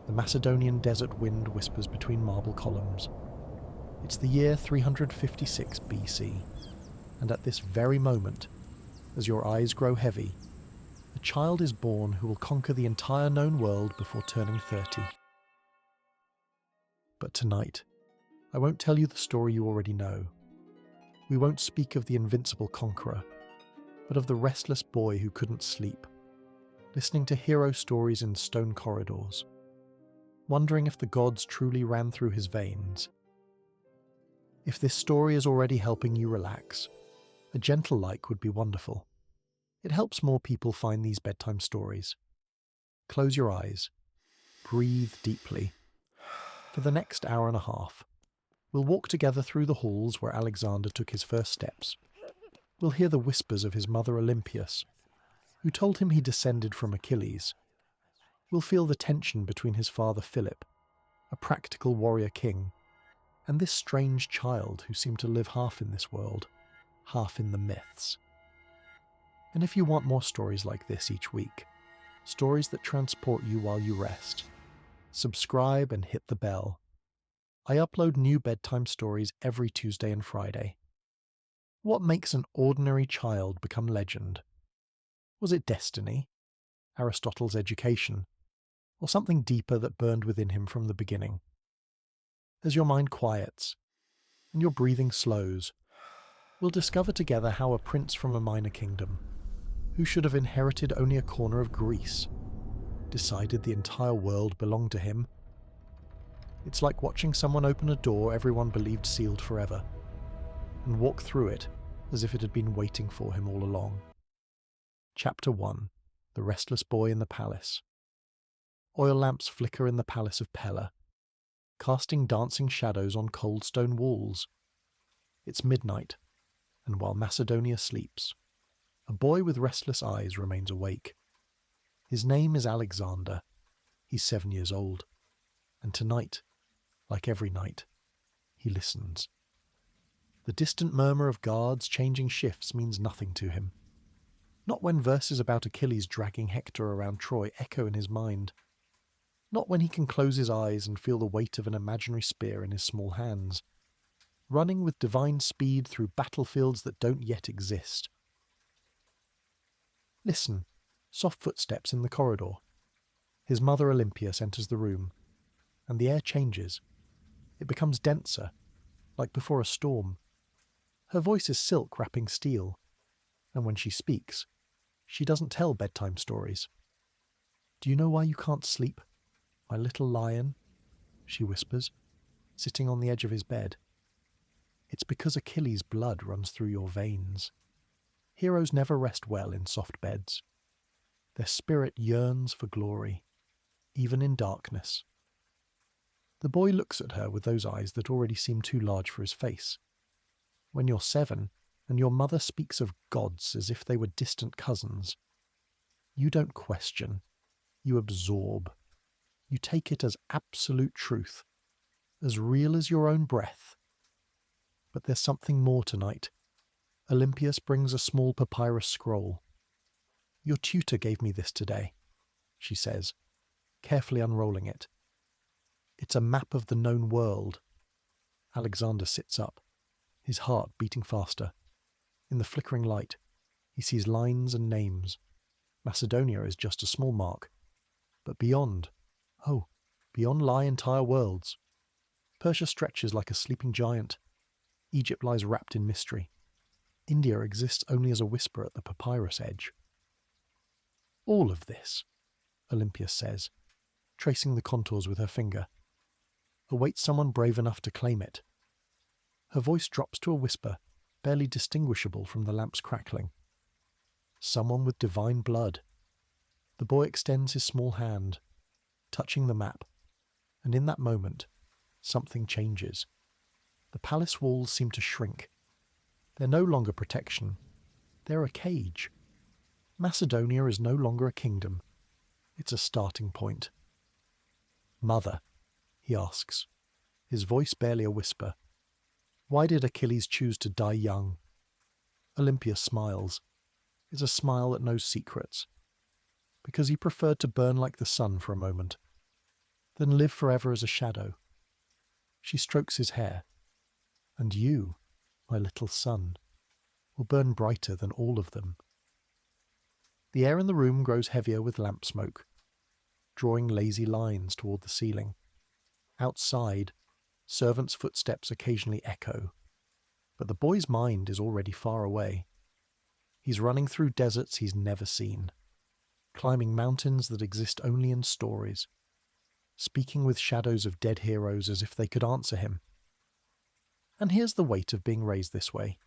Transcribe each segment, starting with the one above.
The Macedonian desert wind whispers between marble columns. It's the year 356 BC, and at this very moment, as your eyes grow heavy, a child is born who will conquer the entire known world before turning 30. But tonight, I won't tell you the story you already know. We won't speak of the invincible conqueror, but of the restless boy who couldn't sleep, listening to hero stories in stone corridors, wondering if the gods truly ran through his veins. If this story is already helping you relax, a gentle like would be wonderful. It helps more people find these bedtime stories. Close your eyes. Breathe deeply. For the next hour and a half, we'll walk together through the halls where Alexander took his first steps. We'll hear the whispers of his mother Olympias, who told him he descended from Achilles. We'll feel the tension between his father Philip, a practical warrior king, and this strange child who seemed to live half in this world, half in the myths. And if you want more stories like this each week, stories that transport you while you rest, subscribe and hit the bell. I upload new bedtime stories every Tuesday and Friday. What makes an ordinary child become legend? Was it destiny, Aristotle's education, or something deeper that burned within him from the beginning? As your mind quiets and your breathing slows, we'll discover together how a prince from a minor kingdom, who should have inherited only a corner of Greece, decided the entire world belonged to him. It's like watching someone open a door everyone believed sealed forever, and walk through it as if it had been waiting for him all along. Chapter 1. The Restless Boy in the Palace. Oil lamps flicker in the palace of Pella, casting dancing shadows on cold stone walls. It's midnight, and while Macedonia sleeps, a boy with restless eyes remains awake. His name is Alexander. He's 7 years old, and tonight, like every night, he listens. The distant murmur of guards changing shifts means nothing to him. Not when verses about Achilles dragging Hector around Troy echo in his mind. Not when he can close his eyes and feel the weight of an imaginary spear in his small hands. Running with divine speed through battlefields that don't yet exist. Listen, soft footsteps in the corridor. His mother Olympias enters the room, and the air changes. It becomes denser, like before a storm. Her voice is silk wrapping steel, and when she speaks, she doesn't tell bedtime stories. "Do you know why you can't sleep, my little lion?" she whispers, sitting on the edge of his bed. "It's because Achilles' blood runs through your veins. Heroes never rest well in soft beds. Their spirit yearns for glory, even in darkness." The boy looks at her with those eyes that already seem too large for his face. When you're 7, and your mother speaks of gods as if they were distant cousins, you don't question, you absorb. You take it as absolute truth, as real as your own breath. But there's something more tonight. Olympias brings a small papyrus scroll. "Your tutor gave me this today," she says, carefully unrolling it. It's a map of the known world. Alexander sits up, his heart beating faster. In the flickering light, he sees lines and names. Macedonia is just a small mark. But beyond, beyond lie entire worlds. Persia stretches like a sleeping giant. Egypt lies wrapped in mystery. India exists only as a whisper at the papyrus edge. "All of this," Olympias says, tracing the contours with her finger, awaits someone brave enough to claim it. Her voice drops to a whisper, barely distinguishable from the lamp's crackling. Someone with divine blood. The boy extends his small hand, touching the map, and in that moment, something changes. The palace walls seem to shrink. They're no longer protection. They're a cage. Macedonia is no longer a kingdom. It's a starting point. "Mother," he asks, his voice barely a whisper, "why did Achilles choose to die young?" Olympia smiles. It's a smile that knows secrets. Because he preferred to burn like the sun for a moment. Then live forever as a shadow. She strokes his hair. And you, my little son, will burn brighter than all of them. The air in the room grows heavier with lamp smoke, drawing lazy lines toward the ceiling. Outside, servants' footsteps occasionally echo, but the boy's mind is already far away. He's running through deserts he's never seen, climbing mountains that exist only in stories, speaking with shadows of dead heroes as if they could answer him. And here's the weight of being raised this way.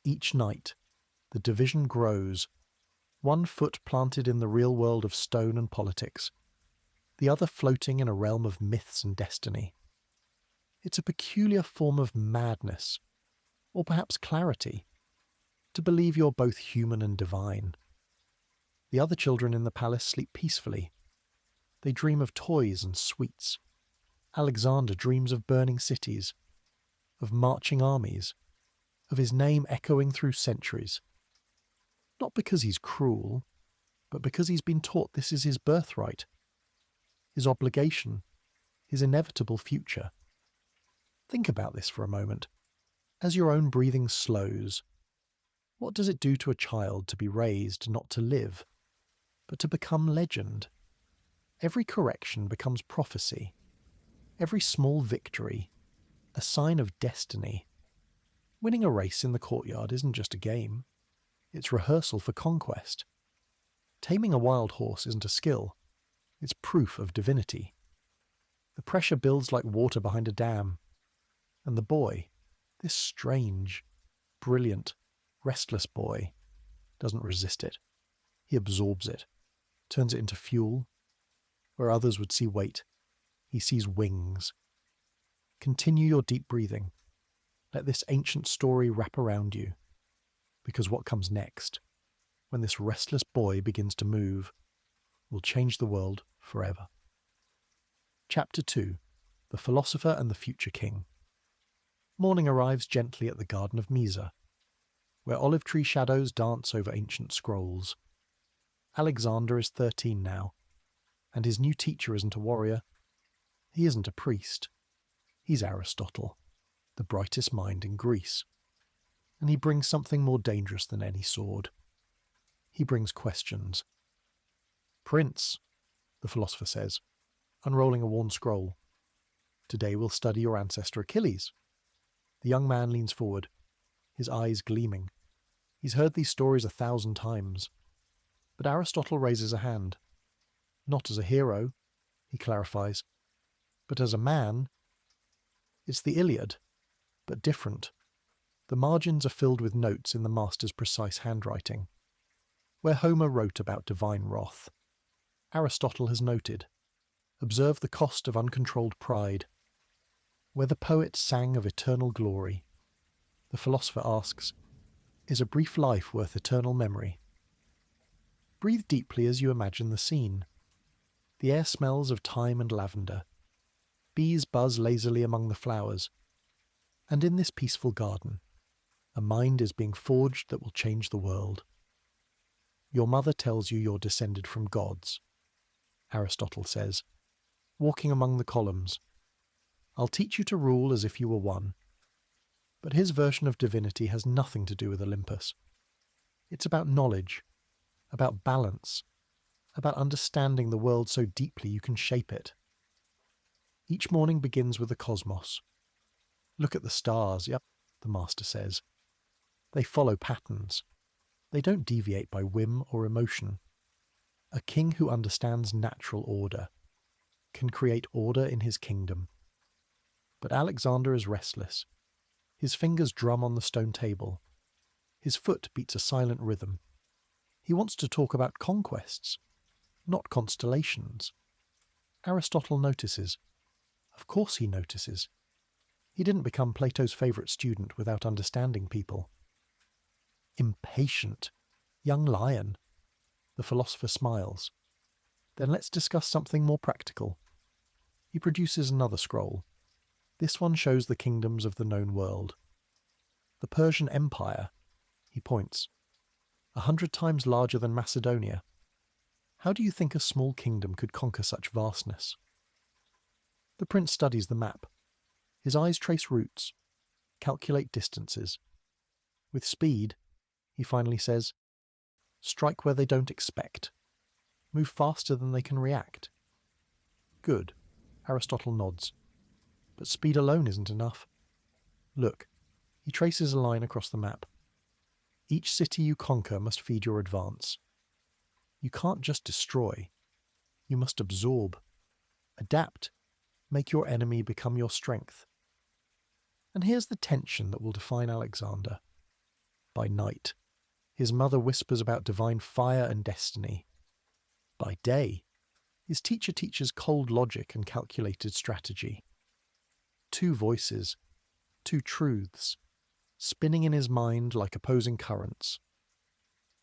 Each night, the division grows, one foot planted in the real world of stone and politics, the other floating in a realm of myths and destiny. It's a peculiar form of madness, or perhaps clarity, to believe you're both human and divine. The other children in the palace sleep peacefully. They dream of toys and sweets. Alexander dreams of burning cities, of marching armies, of his name echoing through centuries. Not because he's cruel, but because he's been taught this is his birthright, his obligation, his inevitable future. Think about this for a moment. As your own breathing slows, what does it do to a child to be raised not to live, but to become legend? Every correction becomes prophecy. Every small victory, a sign of destiny. Winning a race in the courtyard isn't just a game. It's rehearsal for conquest. Taming a wild horse isn't a skill. It's proof of divinity. The pressure builds like water behind a dam. And the boy, this strange, brilliant, restless boy, doesn't resist it. He absorbs it, turns it into fuel. Where others would see weight, he sees wings. Continue your deep breathing. Let this ancient story wrap around you. Because what comes next, when this restless boy begins to move, will change the world forever. Chapter 2. The Philosopher and the Future King. Morning arrives gently at the Garden of Mysa, where olive tree shadows dance over ancient scrolls. Alexander is 13 now, and his new teacher isn't a warrior. He isn't a priest. He's Aristotle, the brightest mind in Greece. And he brings something more dangerous than any sword. He brings questions. Prince, the philosopher says, unrolling a worn scroll. Today we'll study your ancestor Achilles. The young man leans forward, his eyes gleaming. He's heard these stories 1,000 times. But Aristotle raises a hand. Not as a hero, he clarifies, but as a man. It's the Iliad, but different. The margins are filled with notes in the master's precise handwriting. Where Homer wrote about divine wrath, Aristotle has noted, observe the cost of uncontrolled pride. Where the poet sang of eternal glory, the philosopher asks, is a brief life worth eternal memory? Breathe deeply as you imagine the scene. The air smells of thyme and lavender. Bees buzz lazily among the flowers. And in this peaceful garden, a mind is being forged that will change the world. Your mother tells you you're descended from gods, Aristotle says, walking among the columns. I'll teach you to rule as if you were one. But his version of divinity has nothing to do with Olympus. It's about knowledge, about balance, about understanding the world so deeply you can shape it. Each morning begins with the cosmos. Look at the stars, yep, the master says. They follow patterns. They don't deviate by whim or emotion. A king who understands natural order can create order in his kingdom. But Alexander is restless. His fingers drum on the stone table. His foot beats a silent rhythm. He wants to talk about conquests, not constellations. Aristotle notices. Of course he notices. He didn't become Plato's favourite student without understanding people. Impatient. Young lion. The philosopher smiles. Then let's discuss something more practical. He produces another scroll. This one shows the kingdoms of the known world. The Persian Empire, he points, 100 times larger than Macedonia. How do you think a small kingdom could conquer such vastness? The prince studies the map. His eyes trace routes, calculate distances. With speed, he finally says, "Strike where they don't expect. Move faster than they can react." Good, Aristotle nods. But speed alone isn't enough. Look, he traces a line across the map. Each city you conquer must feed your advance. You can't just destroy. You must absorb, adapt, make your enemy become your strength. And here's the tension that will define Alexander. By night, his mother whispers about divine fire and destiny. By day, his teacher teaches cold logic and calculated strategy. Two voices, two truths, spinning in his mind like opposing currents.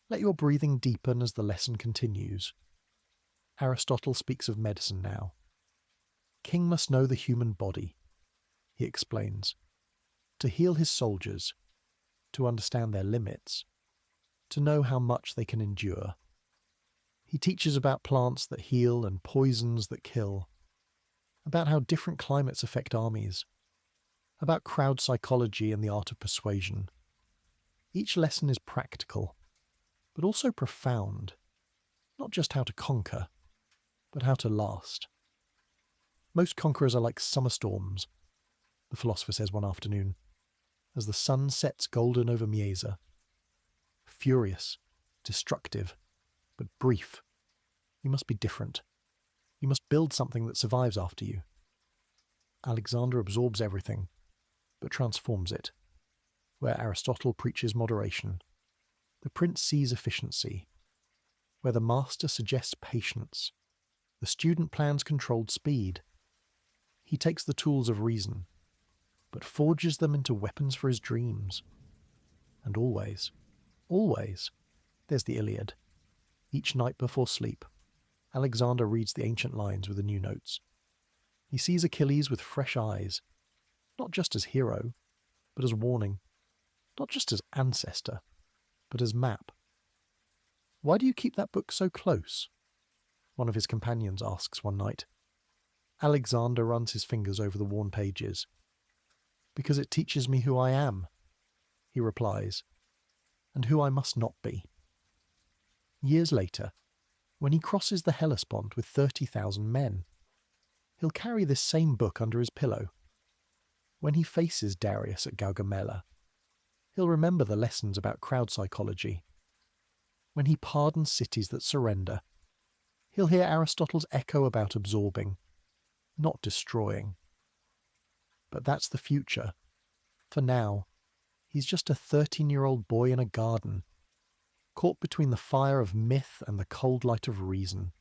Let your breathing deepen as the lesson continues. Aristotle speaks of medicine now. King must know the human body, he explains, to heal his soldiers, to understand their limits, to know how much they can endure. He teaches about plants that heal and poisons that kill, about how different climates affect armies, about crowd psychology and the art of persuasion. Each lesson is practical, but also profound, not just how to conquer, but how to last. Most conquerors are like summer storms, the philosopher says one afternoon, as the sun sets golden over Mieza. Furious, destructive, but brief. You must be different. You must build something that survives after you. Alexander absorbs everything, but transforms it. Where Aristotle preaches moderation, the prince sees efficiency. Where the master suggests patience, the student plans controlled speed. He takes the tools of reason, but forges them into weapons for his dreams. And always, there's the Iliad. Each night before sleep, Alexander reads the ancient lines with the new notes. He sees Achilles with fresh eyes, not just as hero, but as warning, not just as ancestor, but as map. "Why do you keep that book so close?" one of his companions asks one night. Alexander runs his fingers over the worn pages. "Because it teaches me who I am," he replies, "and who I must not be." Years later, when he crosses the Hellespont with 30,000 men, he'll carry this same book under his pillow. When he faces Darius at Gaugamela, he'll remember the lessons about crowd psychology. When he pardons cities that surrender, he'll hear Aristotle's echo about absorbing, not destroying. But that's the future. For now, he's just a 13-year-old boy in a garden, caught between the fire of myth and the cold light of reason,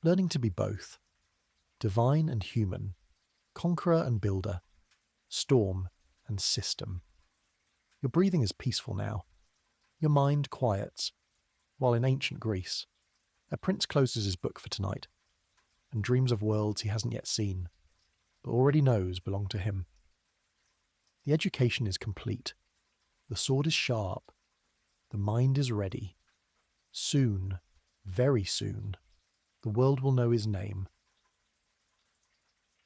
learning to be both, divine and human, conqueror and builder, storm and system. Your breathing is peaceful now. Your mind quiets, while in ancient Greece, a prince closes his book for tonight and dreams of worlds he hasn't yet seen, but already knows belong to him. The education is complete. The sword is sharp. The mind is ready. Soon, very soon, the world will know his name.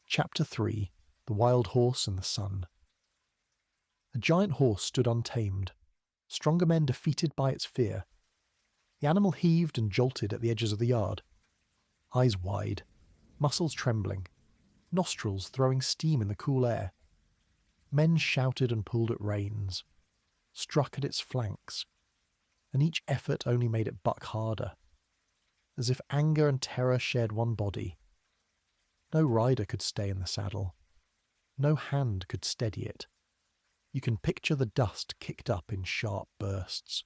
Chapter 3. The Wild Horse and the Sun. A giant horse stood untamed, stronger men defeated by its fear. The animal heaved and jolted at the edges of the yard, eyes wide, muscles trembling, nostrils throwing steam in the cool air. Men shouted and pulled at reins, struck at its flanks, and each effort only made it buck harder, as if anger and terror shared one body. No rider could stay in the saddle. No hand could steady it. You can picture the dust kicked up in sharp bursts,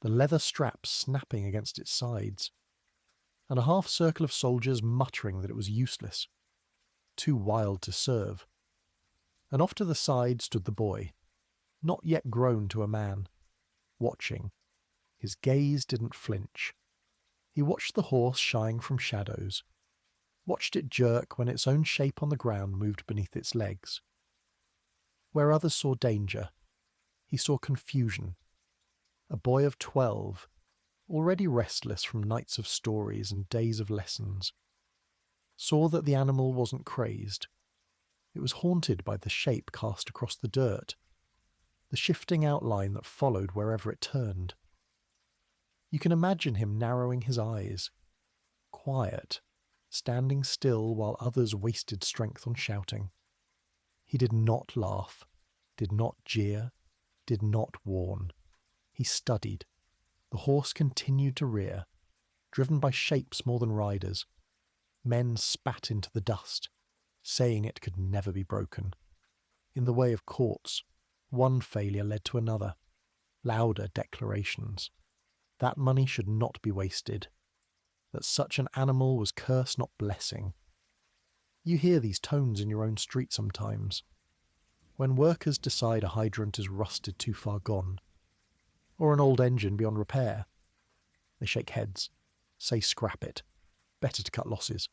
the leather straps snapping against its sides, and a half circle of soldiers muttering that it was useless, too wild to serve. And off to the side stood the boy, not yet grown to a man, watching. His gaze didn't flinch. He watched the horse shying from shadows, watched it jerk when its own shape on the ground moved beneath its legs. Where others saw danger, he saw confusion. A boy of 12, already restless from nights of stories and days of lessons. saw that the animal wasn't crazed. It was haunted by the shape cast across the dirt, the shifting outline that followed wherever it turned. You can imagine him narrowing his eyes, quiet, standing still while others wasted strength on shouting. He did not laugh, did not jeer, did not warn. He studied. The horse continued to rear, driven by shapes more than riders. Men spat into the dust, saying it could never be broken. In the way of courts, one failure led to another, louder declarations. That money should not be wasted, that such an animal was curse not blessing. You hear these tones in your own street sometimes. When workers decide a hydrant is rusted too far gone, or an old engine beyond repair, they shake heads, say scrap it, better to cut losses.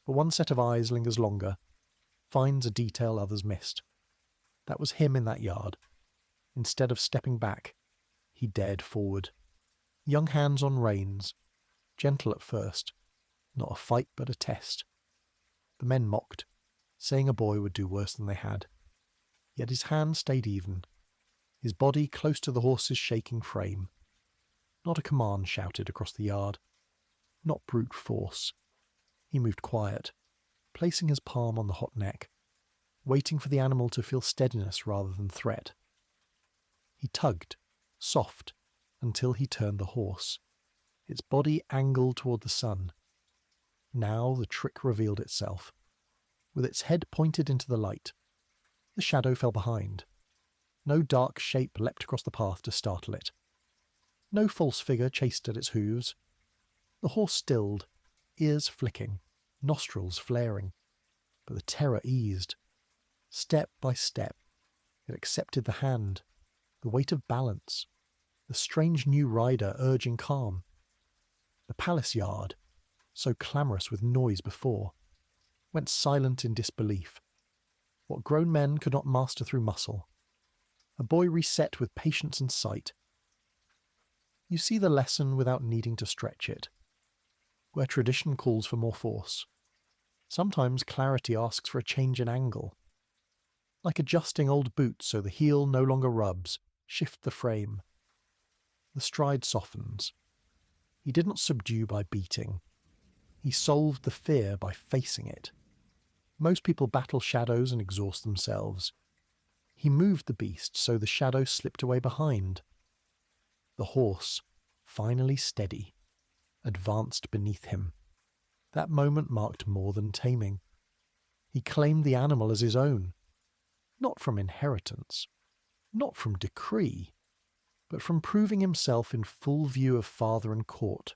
But one set of eyes lingers longer, finds a detail others missed. That was him in that yard. Instead of stepping back, he dared forward. Young hands on reins, gentle at first, not a fight but a test. The men mocked, saying a boy would do worse than they had. Yet his hand stayed even, his body close to the horse's shaking frame. Not a command shouted across the yard, not brute force. He moved quiet, placing his palm on the hot neck, waiting for the animal to feel steadiness rather than threat. He tugged, soft, until he turned the horse, its body angled toward the sun. Now the trick revealed itself. With its head pointed into the light, the shadow fell behind. No dark shape leapt across the path to startle it. No false figure chased at its hooves. The horse stilled, ears flicking, nostrils flaring. But the terror eased. Step by step, it accepted the hand, the weight of balance, the strange new rider urging calm. The palace yard, so clamorous with noise before, went silent in disbelief. What grown men could not master through muscle, a boy reset with patience and sight. You see the lesson without needing to stretch it. Where tradition calls for more force, sometimes clarity asks for a change in angle. Like adjusting old boots so the heel no longer rubs, shift the frame. The stride softens. He did not subdue by beating. He solved the fear by facing it. Most people battle shadows and exhaust themselves. He moved the beast so the shadow slipped away behind. The horse, finally steady, advanced beneath him. That moment marked more than taming. He claimed the animal as his own, not from inheritance, not from decree, but from proving himself in full view of father and court.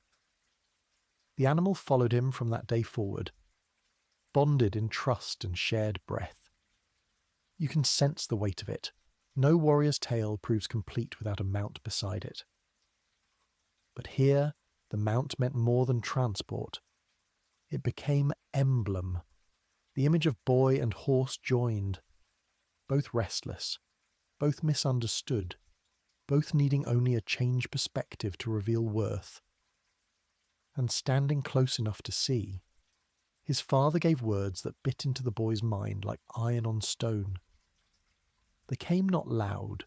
The animal followed him from that day forward, bonded in trust and shared breath. You can sense the weight of it. No warrior's tale proves complete without a mount beside it. But here, the mount meant more than transport. It became emblem, the image of boy and horse joined, both restless, both misunderstood, both needing only a changed perspective to reveal worth. And standing close enough to see, his father gave words that bit into the boy's mind like iron on stone. They came not loud,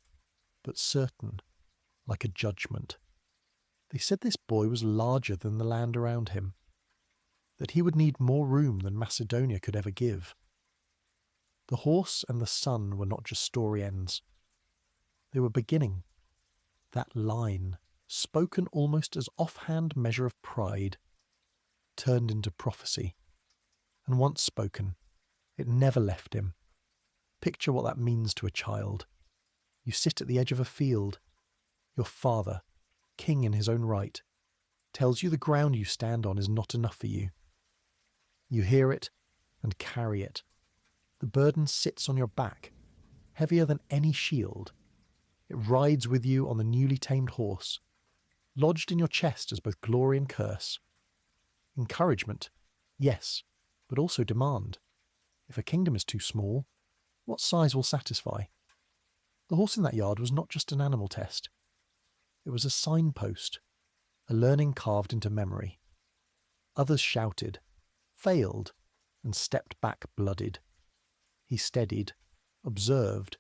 but certain, like a judgment. They said this boy was larger than the land around him, that he would need more room than Macedonia could ever give. The horse and the sun were not just story ends. They were beginning. That line, spoken almost as offhand measure of pride, turned into prophecy. And once spoken, it never left him. Picture what that means to a child. You sit at the edge of a field. Your father, king in his own right, tells you the ground you stand on is not enough for you. You hear it and carry it. The burden sits on your back, heavier than any shield. It rides with you on the newly tamed horse, lodged in your chest as both glory and curse. Encouragement, yes, but also demand. If a kingdom is too small, what size will satisfy? The horse in that yard was not just an animal test. It was a signpost, a learning carved into memory. Others shouted, failed, and stepped back bloodied. He steadied, observed,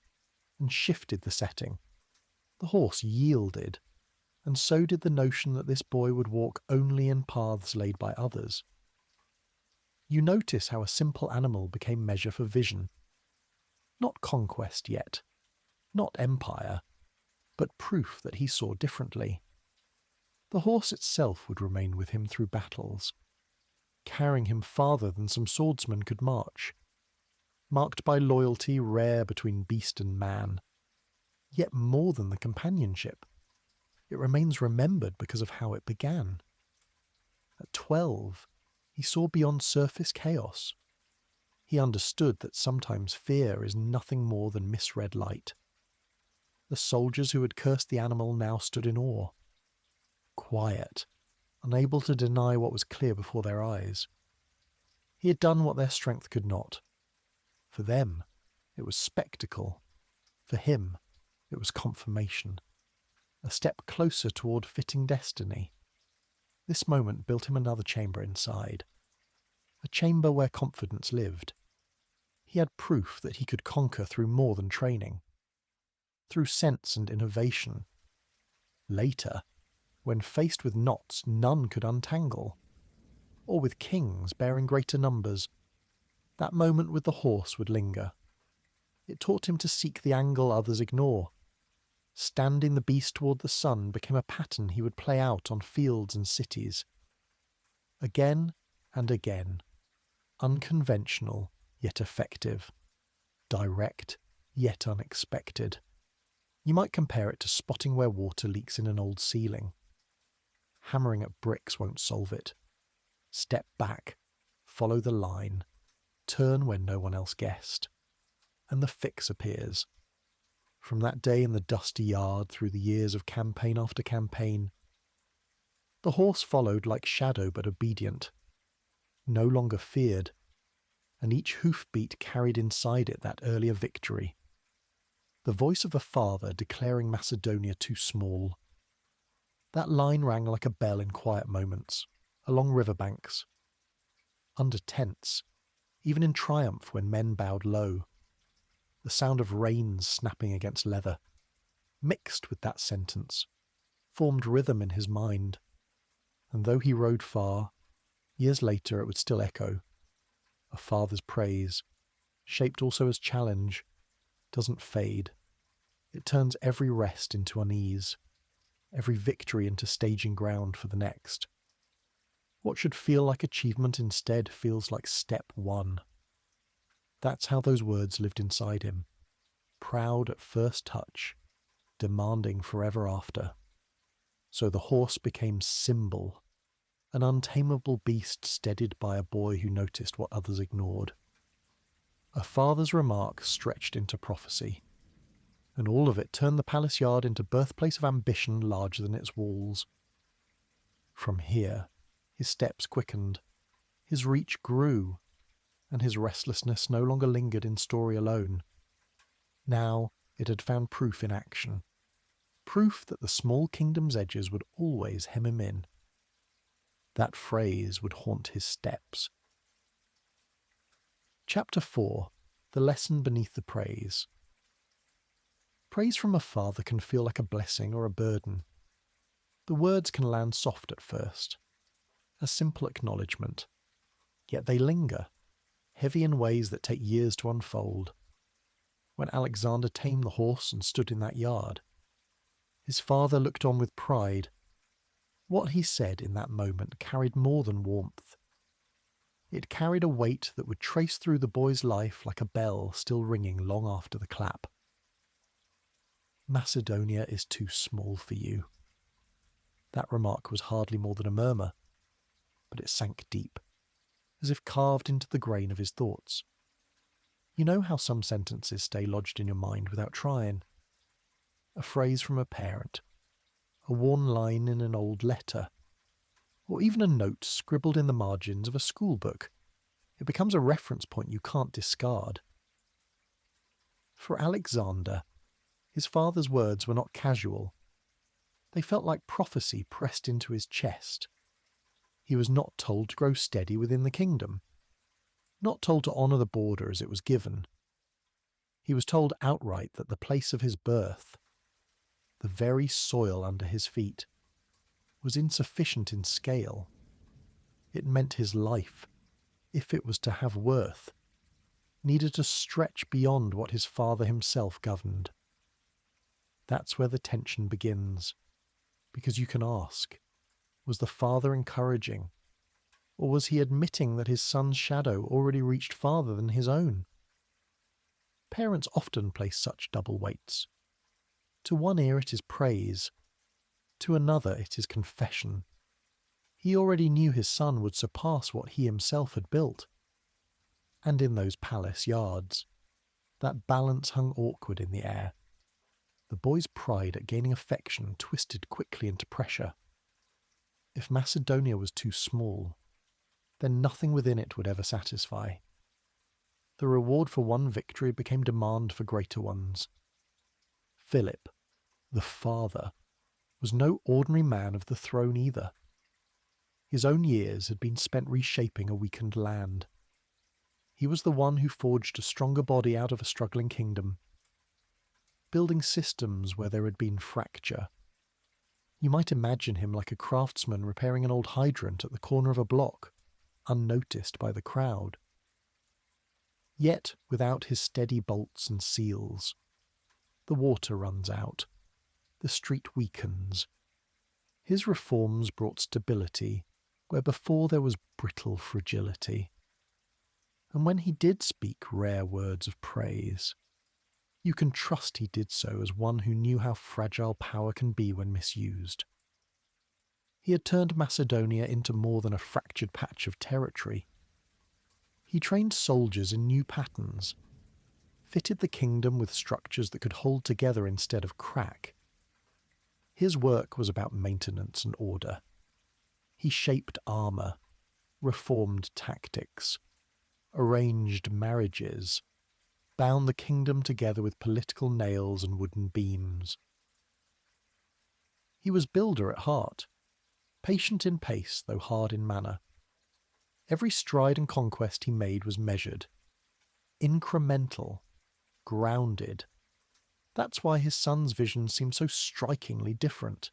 and shifted the setting. The horse yielded, and so did the notion that this boy would walk only in paths laid by others. You notice how a simple animal became measure for vision. Not conquest yet, not empire, but proof that he saw differently. The horse itself would remain with him through battles, carrying him farther than some swordsman could march, marked by loyalty rare between beast and man, yet more than the companionship. It remains remembered because of how it began. At 12, he saw beyond surface chaos. He understood that sometimes fear is nothing more than misread light. The soldiers who had cursed the animal now stood in awe, quiet, unable to deny what was clear before their eyes. He had done what their strength could not. For them, it was spectacle. For him, it was confirmation. A step closer toward fitting destiny. This moment built him another chamber inside. A chamber where confidence lived. He had proof that he could conquer through more than training. Through sense and innovation. Later, when faced with knots none could untangle, or with kings bearing greater numbers, that moment with the horse would linger. It taught him to seek the angle others ignore. Standing the beast toward the sun became a pattern he would play out on fields and cities. Again and again. Unconventional, yet effective. Direct, yet unexpected. You might compare it to spotting where water leaks in an old ceiling. Hammering at bricks won't solve it. Step back, follow the line, turn where no one else guessed, and the fix appears. From that day in the dusty yard through the years of campaign after campaign, the horse followed like shadow but obedient, no longer feared, and each hoofbeat carried inside it that earlier victory. The voice of a father declaring Macedonia too small. That line rang like a bell in quiet moments, along riverbanks, under tents, even in triumph when men bowed low. The sound of reins snapping against leather, mixed with that sentence, formed rhythm in his mind, and though he rode far, years later it would still echo. A father's praise, shaped also as challenge, doesn't fade. It turns every rest into unease, every victory into staging ground for the next. What should feel like achievement instead feels like step one. That's how those words lived inside him, proud at first touch, demanding forever after. So the horse became symbol, an untamable beast steadied by a boy who noticed what others ignored. A father's remark stretched into prophecy, and all of it turned the palace yard into birthplace of ambition larger than its walls. From here, his steps quickened, his reach grew, and his restlessness no longer lingered in story alone. Now it had found proof in action, proof that the small kingdom's edges would always hem him in. That phrase would haunt his steps. Chapter 4. The Lesson Beneath the Praise. Praise from a father can feel like a blessing or a burden. The words can land soft at first, a simple acknowledgement, yet they linger, heavy in ways that take years to unfold. When Alexander tamed the horse and stood in that yard, his father looked on with pride. What he said in that moment carried more than warmth. It carried a weight that would trace through the boy's life like a bell still ringing long after the clap. Macedonia is too small for you. That remark was hardly more than a murmur, but it sank deep, as if carved into the grain of his thoughts. You know how some sentences stay lodged in your mind without trying? A phrase from a parent, a worn line in an old letter, or even a note scribbled in the margins of a school book. It becomes a reference point you can't discard. For Alexander, his father's words were not casual. They felt like prophecy pressed into his chest. He was not told to grow steady within the kingdom. not told to honour the border as it was given. He was told outright that the place of his birth, the very soil under his feet, was insufficient in scale. It meant his life, if it was to have worth, needed to stretch beyond what his father himself governed. That's where the tension begins, because you can ask, was the father encouraging, or was he admitting that his son's shadow already reached farther than his own? Parents often place such double weights. To one ear it is praise, to another it is confession. He already knew his son would surpass what he himself had built. And in those palace yards, that balance hung awkward in the air. The boy's pride at gaining affection twisted quickly into pressure. If Macedonia was too small, then nothing within it would ever satisfy. The reward for one victory became demand for greater ones. Philip, the father, was no ordinary man of the throne either. His own years had been spent reshaping a weakened land. He was the one who forged a stronger body out of a struggling kingdom, building systems where there had been fracture. You might imagine him like a craftsman repairing an old hydrant at the corner of a block, unnoticed by the crowd. Yet, without his steady bolts and seals, the water runs out, the street weakens. His reforms brought stability where before there was brittle fragility. And when he did speak rare words of praise, you can trust he did so as one who knew how fragile power can be when misused. He had turned Macedonia into more than a fractured patch of territory. He trained soldiers in new patterns, fitted the kingdom with structures that could hold together instead of crack. His work was about maintenance and order. He shaped armour, reformed tactics, arranged marriages, bound the kingdom together with political nails and wooden beams. He was builder at heart, patient in pace though hard in manner. Every stride and conquest he made was measured, incremental, grounded. That's why his son's vision seemed so strikingly different.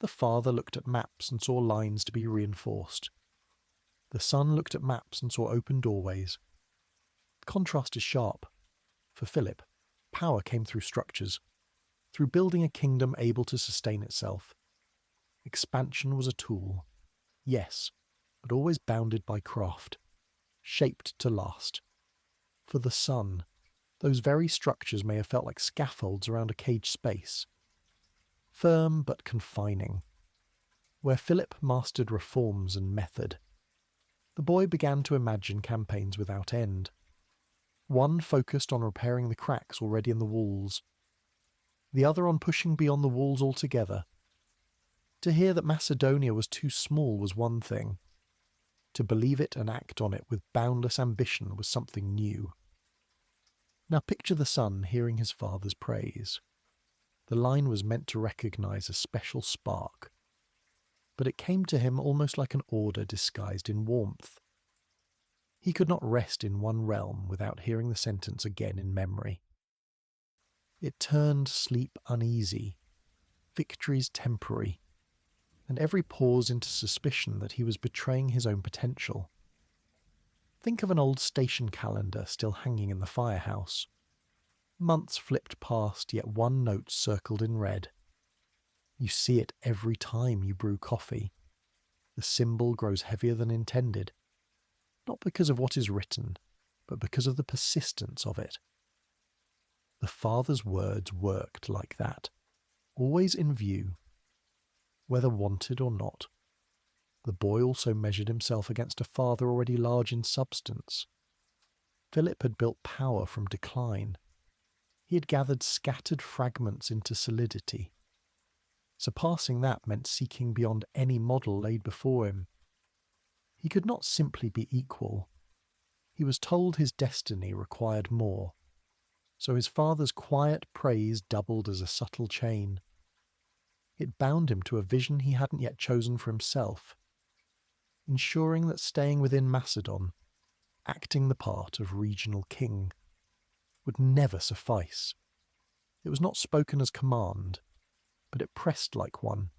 The father looked at maps and saw lines to be reinforced. The son looked at maps and saw open doorways. The contrast is sharp. For Philip, power came through structures, through building a kingdom able to sustain itself. Expansion was a tool, yes, but always bounded by craft, shaped to last. For the son, those very structures may have felt like scaffolds around a caged space, firm but confining. Where Philip mastered reforms and method, the boy began to imagine campaigns without end. One focused on repairing the cracks already in the walls, the other on pushing beyond the walls altogether. To hear that Macedonia was too small was one thing. To believe it and act on it with boundless ambition was something new. Now picture the son hearing his father's praise. The line was meant to recognize a special spark, but it came to him almost like an order disguised in warmth. He could not rest in one realm without hearing the sentence again in memory. It turned sleep uneasy, victories temporary, and every pause into suspicion that he was betraying his own potential. Think of an old station calendar still hanging in the firehouse. Months flipped past, yet one note circled in red. You see it every time you brew coffee. The symbol grows heavier than intended, not because of what is written, but because of the persistence of it. The father's words worked like that, always in view, whether wanted or not. The boy also measured himself against a father already large in substance. Philip had built power from decline. He had gathered scattered fragments into solidity. Surpassing that meant seeking beyond any model laid before him. He could not simply be equal. He was told his destiny required more, so his father's quiet praise doubled as a subtle chain. It bound him to a vision he hadn't yet chosen for himself, ensuring that staying within Macedon, acting the part of regional king, would never suffice. It was not spoken as command, but it pressed like one.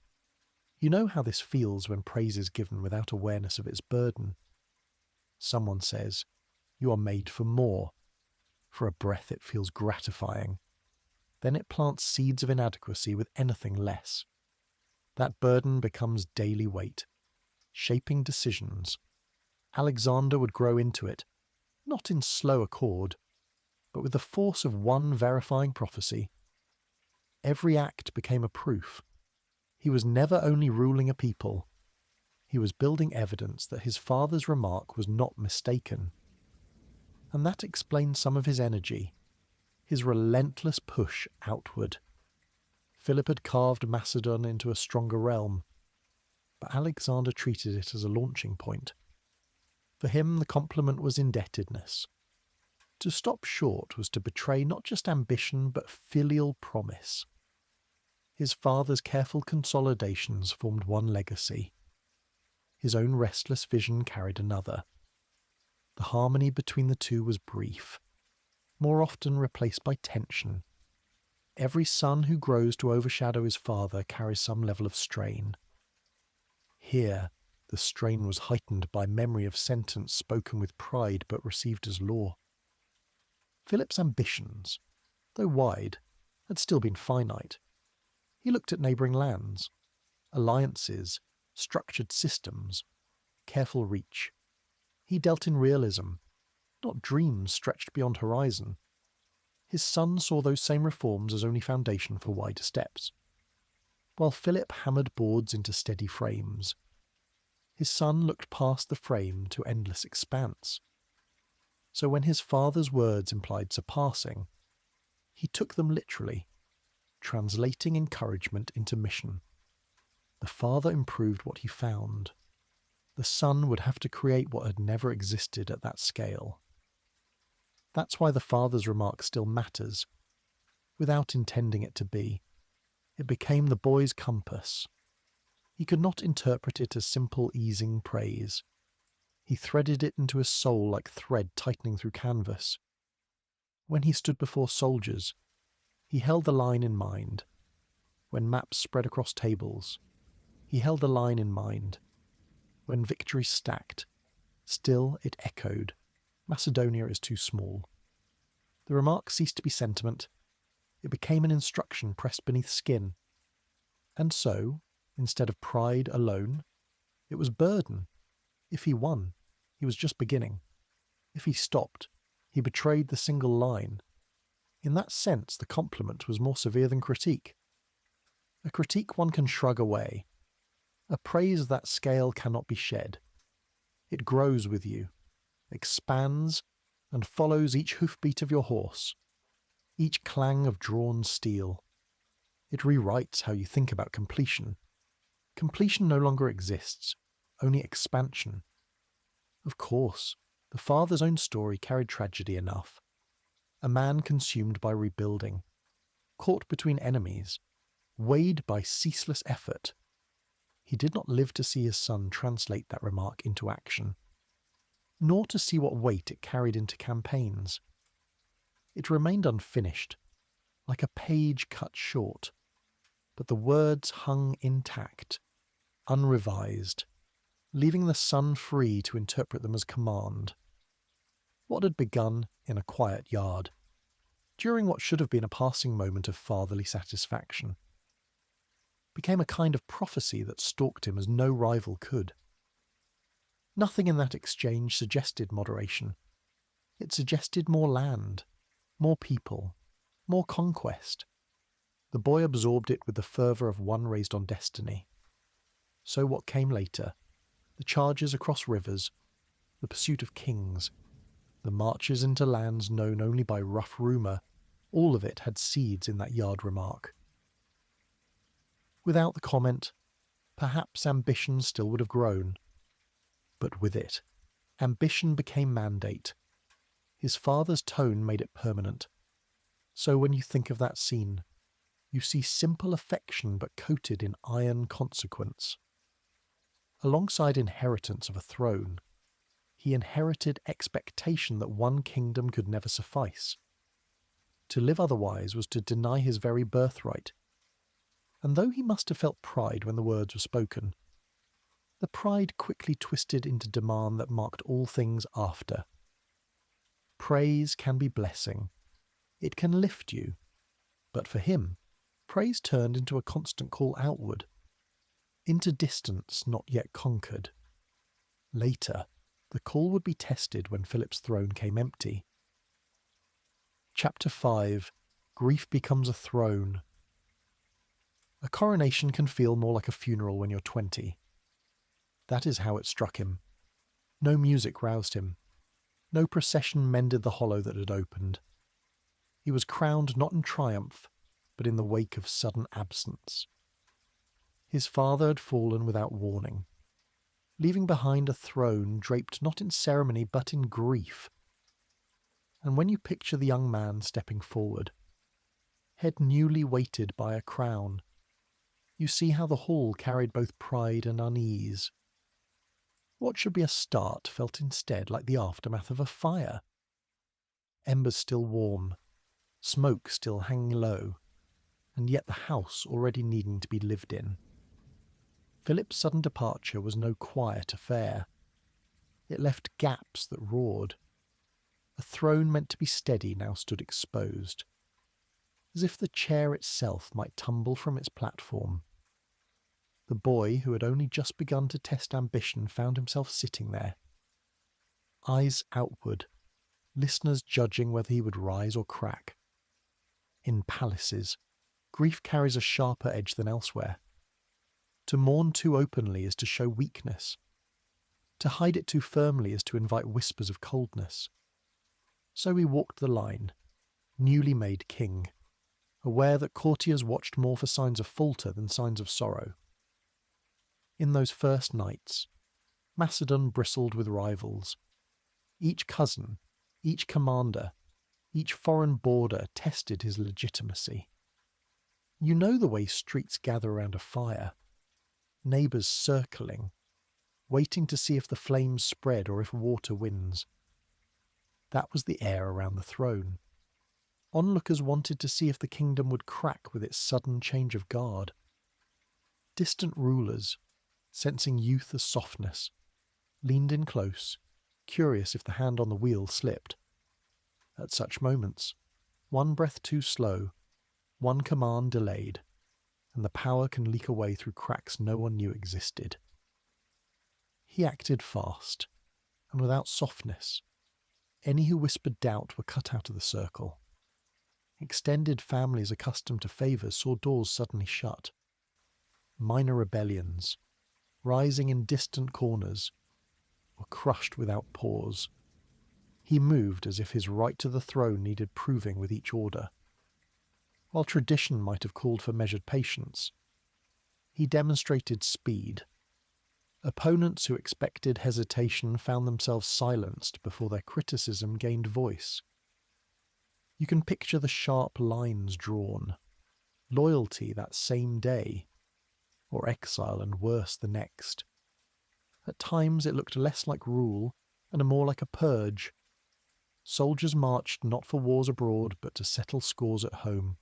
You know how this feels when praise is given without awareness of its burden. Someone says, "You are made for more." For a breath it feels gratifying. Then it plants seeds of inadequacy with anything less. That burden becomes daily weight, shaping decisions. Alexander would grow into it, not in slow accord, but with the force of one verifying prophecy. Every act became a proof. He was never only ruling a people. He was building evidence that his father's remark was not mistaken. And that explains some of his energy, his relentless push outward. Philip had carved Macedon into a stronger realm, but Alexander treated it as a launching point. For him, the compliment was indebtedness. To stop short was to betray not just ambition but filial promise. His father's careful consolidations formed one legacy. His own restless vision carried another. The harmony between the two was brief, more often replaced by tension. Every son who grows to overshadow his father carries some level of strain. Here, the strain was heightened by memory of sentence spoken with pride but received as law. Philip's ambitions, though wide, had still been finite. He looked at neighbouring lands, alliances, structured systems, careful reach. He dealt in realism, not dreams stretched beyond horizon. His son saw those same reforms as only foundation for wider steps. While Philip hammered boards into steady frames, his son looked past the frame to endless expanse. So when his father's words implied surpassing, he took them literally, translating encouragement into mission. The father improved what he found. The son would have to create what had never existed at that scale. That's why the father's remark still matters. Without intending it to be, it became the boy's compass. He could not interpret it as simple easing praise. He threaded it into his soul like thread tightening through canvas. When he stood before soldiers, he held the line in mind. When maps spread across tables, he held the line in mind. When victories stacked, still it echoed, "Macedonia is too small." The remark ceased to be sentiment. It became an instruction pressed beneath skin. And so, instead of pride alone, it was burden. If he won, he was just beginning. If he stopped, he betrayed the single line. In that sense, the compliment was more severe than critique. A critique one can shrug away. A praise of that scale cannot be shed. It grows with you, expands, and follows each hoofbeat of your horse, each clang of drawn steel. It rewrites how you think about completion. Completion no longer exists, only expansion. Of course, the father's own story carried tragedy enough. A man consumed by rebuilding, caught between enemies, weighed by ceaseless effort. He did not live to see his son translate that remark into action, nor to see what weight it carried into campaigns. It remained unfinished, like a page cut short, but the words hung intact, unrevised, leaving the son free to interpret them as command. What had begun in a quiet yard, during what should have been a passing moment of fatherly satisfaction, became a kind of prophecy that stalked him as no rival could. Nothing in that exchange suggested moderation. It suggested more land, more people, more conquest. The boy absorbed it with the fervour of one raised on destiny. So what came later, the charges across rivers, the pursuit of kings, the marches into lands known only by rough rumour, all of it had seeds in that yard remark. Without the comment, perhaps ambition still would have grown. But with it, ambition became mandate. His father's tone made it permanent. So when you think of that scene, you see simple affection but coated in iron consequence. Alongside inheritance of a throne, he inherited expectation that one kingdom could never suffice. To live otherwise was to deny his very birthright. And though he must have felt pride when the words were spoken, the pride quickly twisted into demand that marked all things after. Praise can be blessing. It can lift you. But for him, praise turned into a constant call outward, into distance not yet conquered. Later, the call would be tested when Philip's throne came empty. Chapter 5. Grief Becomes a Throne. A coronation can feel more like a funeral when you're 20. That is how it struck him. No music roused him. No procession mended the hollow that had opened. He was crowned not in triumph, but in the wake of sudden absence. His father had fallen without warning, leaving behind a throne draped not in ceremony but in grief. And when you picture the young man stepping forward, head newly weighted by a crown, you see how the hall carried both pride and unease. What should be a start felt instead like the aftermath of a fire. Embers still warm, smoke still hanging low, and yet the house already needing to be lived in. Philip's sudden departure was no quiet affair. It left gaps that roared. A throne meant to be steady now stood exposed, as if the chair itself might tumble from its platform. The boy who had only just begun to test ambition found himself sitting there, eyes outward, listeners judging whether he would rise or crack. In palaces, grief carries a sharper edge than elsewhere. To mourn too openly is to show weakness. To hide it too firmly is to invite whispers of coldness. So he walked the line, newly made king, aware that courtiers watched more for signs of falter than signs of sorrow. In those first nights, Macedon bristled with rivals. Each cousin, each commander, each foreign border tested his legitimacy. You know the way streets gather around a fire, neighbours circling, waiting to see if the flames spread or if water wins. That was the air around the throne. Onlookers wanted to see if the kingdom would crack with its sudden change of guard. Distant rulers, sensing youth as softness, leaned in close, curious if the hand on the wheel slipped. At such moments, one breath too slow, one command delayed, and the power can leak away through cracks no one knew existed. He acted fast, and without softness. Any who whispered doubt were cut out of the circle. Extended families accustomed to favours saw doors suddenly shut. Minor rebellions, rising in distant corners, were crushed without pause. He moved as if his right to the throne needed proving with each order. While tradition might have called for measured patience, he demonstrated speed. Opponents who expected hesitation found themselves silenced before their criticism gained voice. You can picture the sharp lines drawn, loyalty that same day, or exile and worse the next. At times it looked less like rule and more like a purge. Soldiers marched not for wars abroad but to settle scores at home.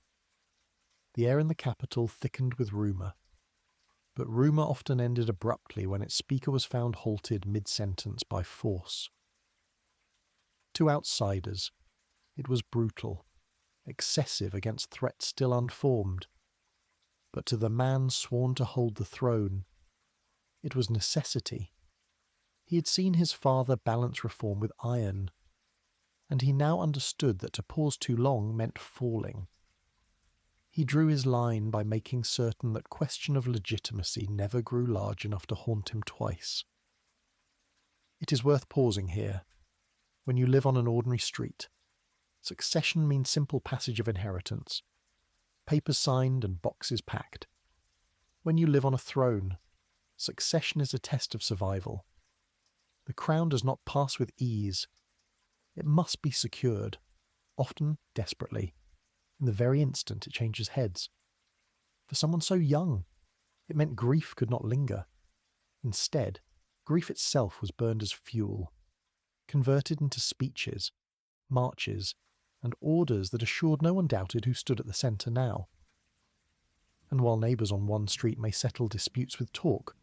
The air in the capital thickened with rumour, but rumour often ended abruptly when its speaker was found halted mid-sentence by force. To outsiders, it was brutal, excessive against threats still unformed. But to the man sworn to hold the throne, it was necessity. He had seen his father balance reform with iron, and he now understood that to pause too long meant falling. He drew his line by making certain that question of legitimacy never grew large enough to haunt him twice. It is worth pausing here. When you live on an ordinary street, succession means simple passage of inheritance, papers signed and boxes packed. When you live on a throne, succession is a test of survival. The crown does not pass with ease. It must be secured, often desperately, in the very instant it changes heads. For someone so young, it meant grief could not linger. Instead, grief itself was burned as fuel. converted into speeches, marches, and orders that assured no one doubted who stood at the centre now. And while neighbours on one street may settle disputes with talk,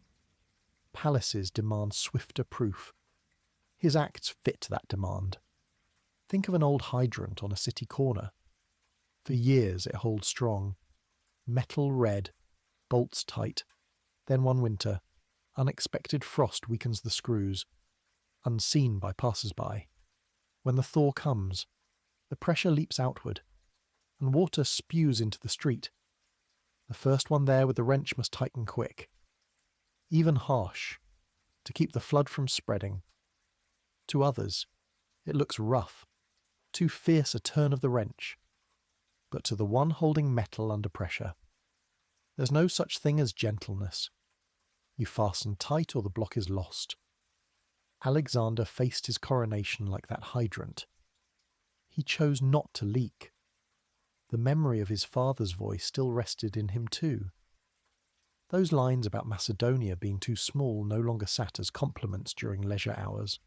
palaces demand swifter proof. His acts fit that demand. Think of an old hydrant on a city corner. For years it holds strong, metal red, bolts tight. Then one winter, unexpected frost weakens the screws, unseen by passers-by. When the thaw comes, the pressure leaps outward, and water spews into the street. The first one there with the wrench must tighten quick, even harsh, to keep the flood from spreading. To others, it looks rough, too fierce a turn of the wrench. But to the one holding metal under pressure, there's no such thing as gentleness. You fasten tight or the block is lost. Alexander faced his coronation like that hydrant. He chose not to leak. The memory of his father's voice still rested in him too. Those lines about Macedonia being too small no longer sat as compliments during leisure hours.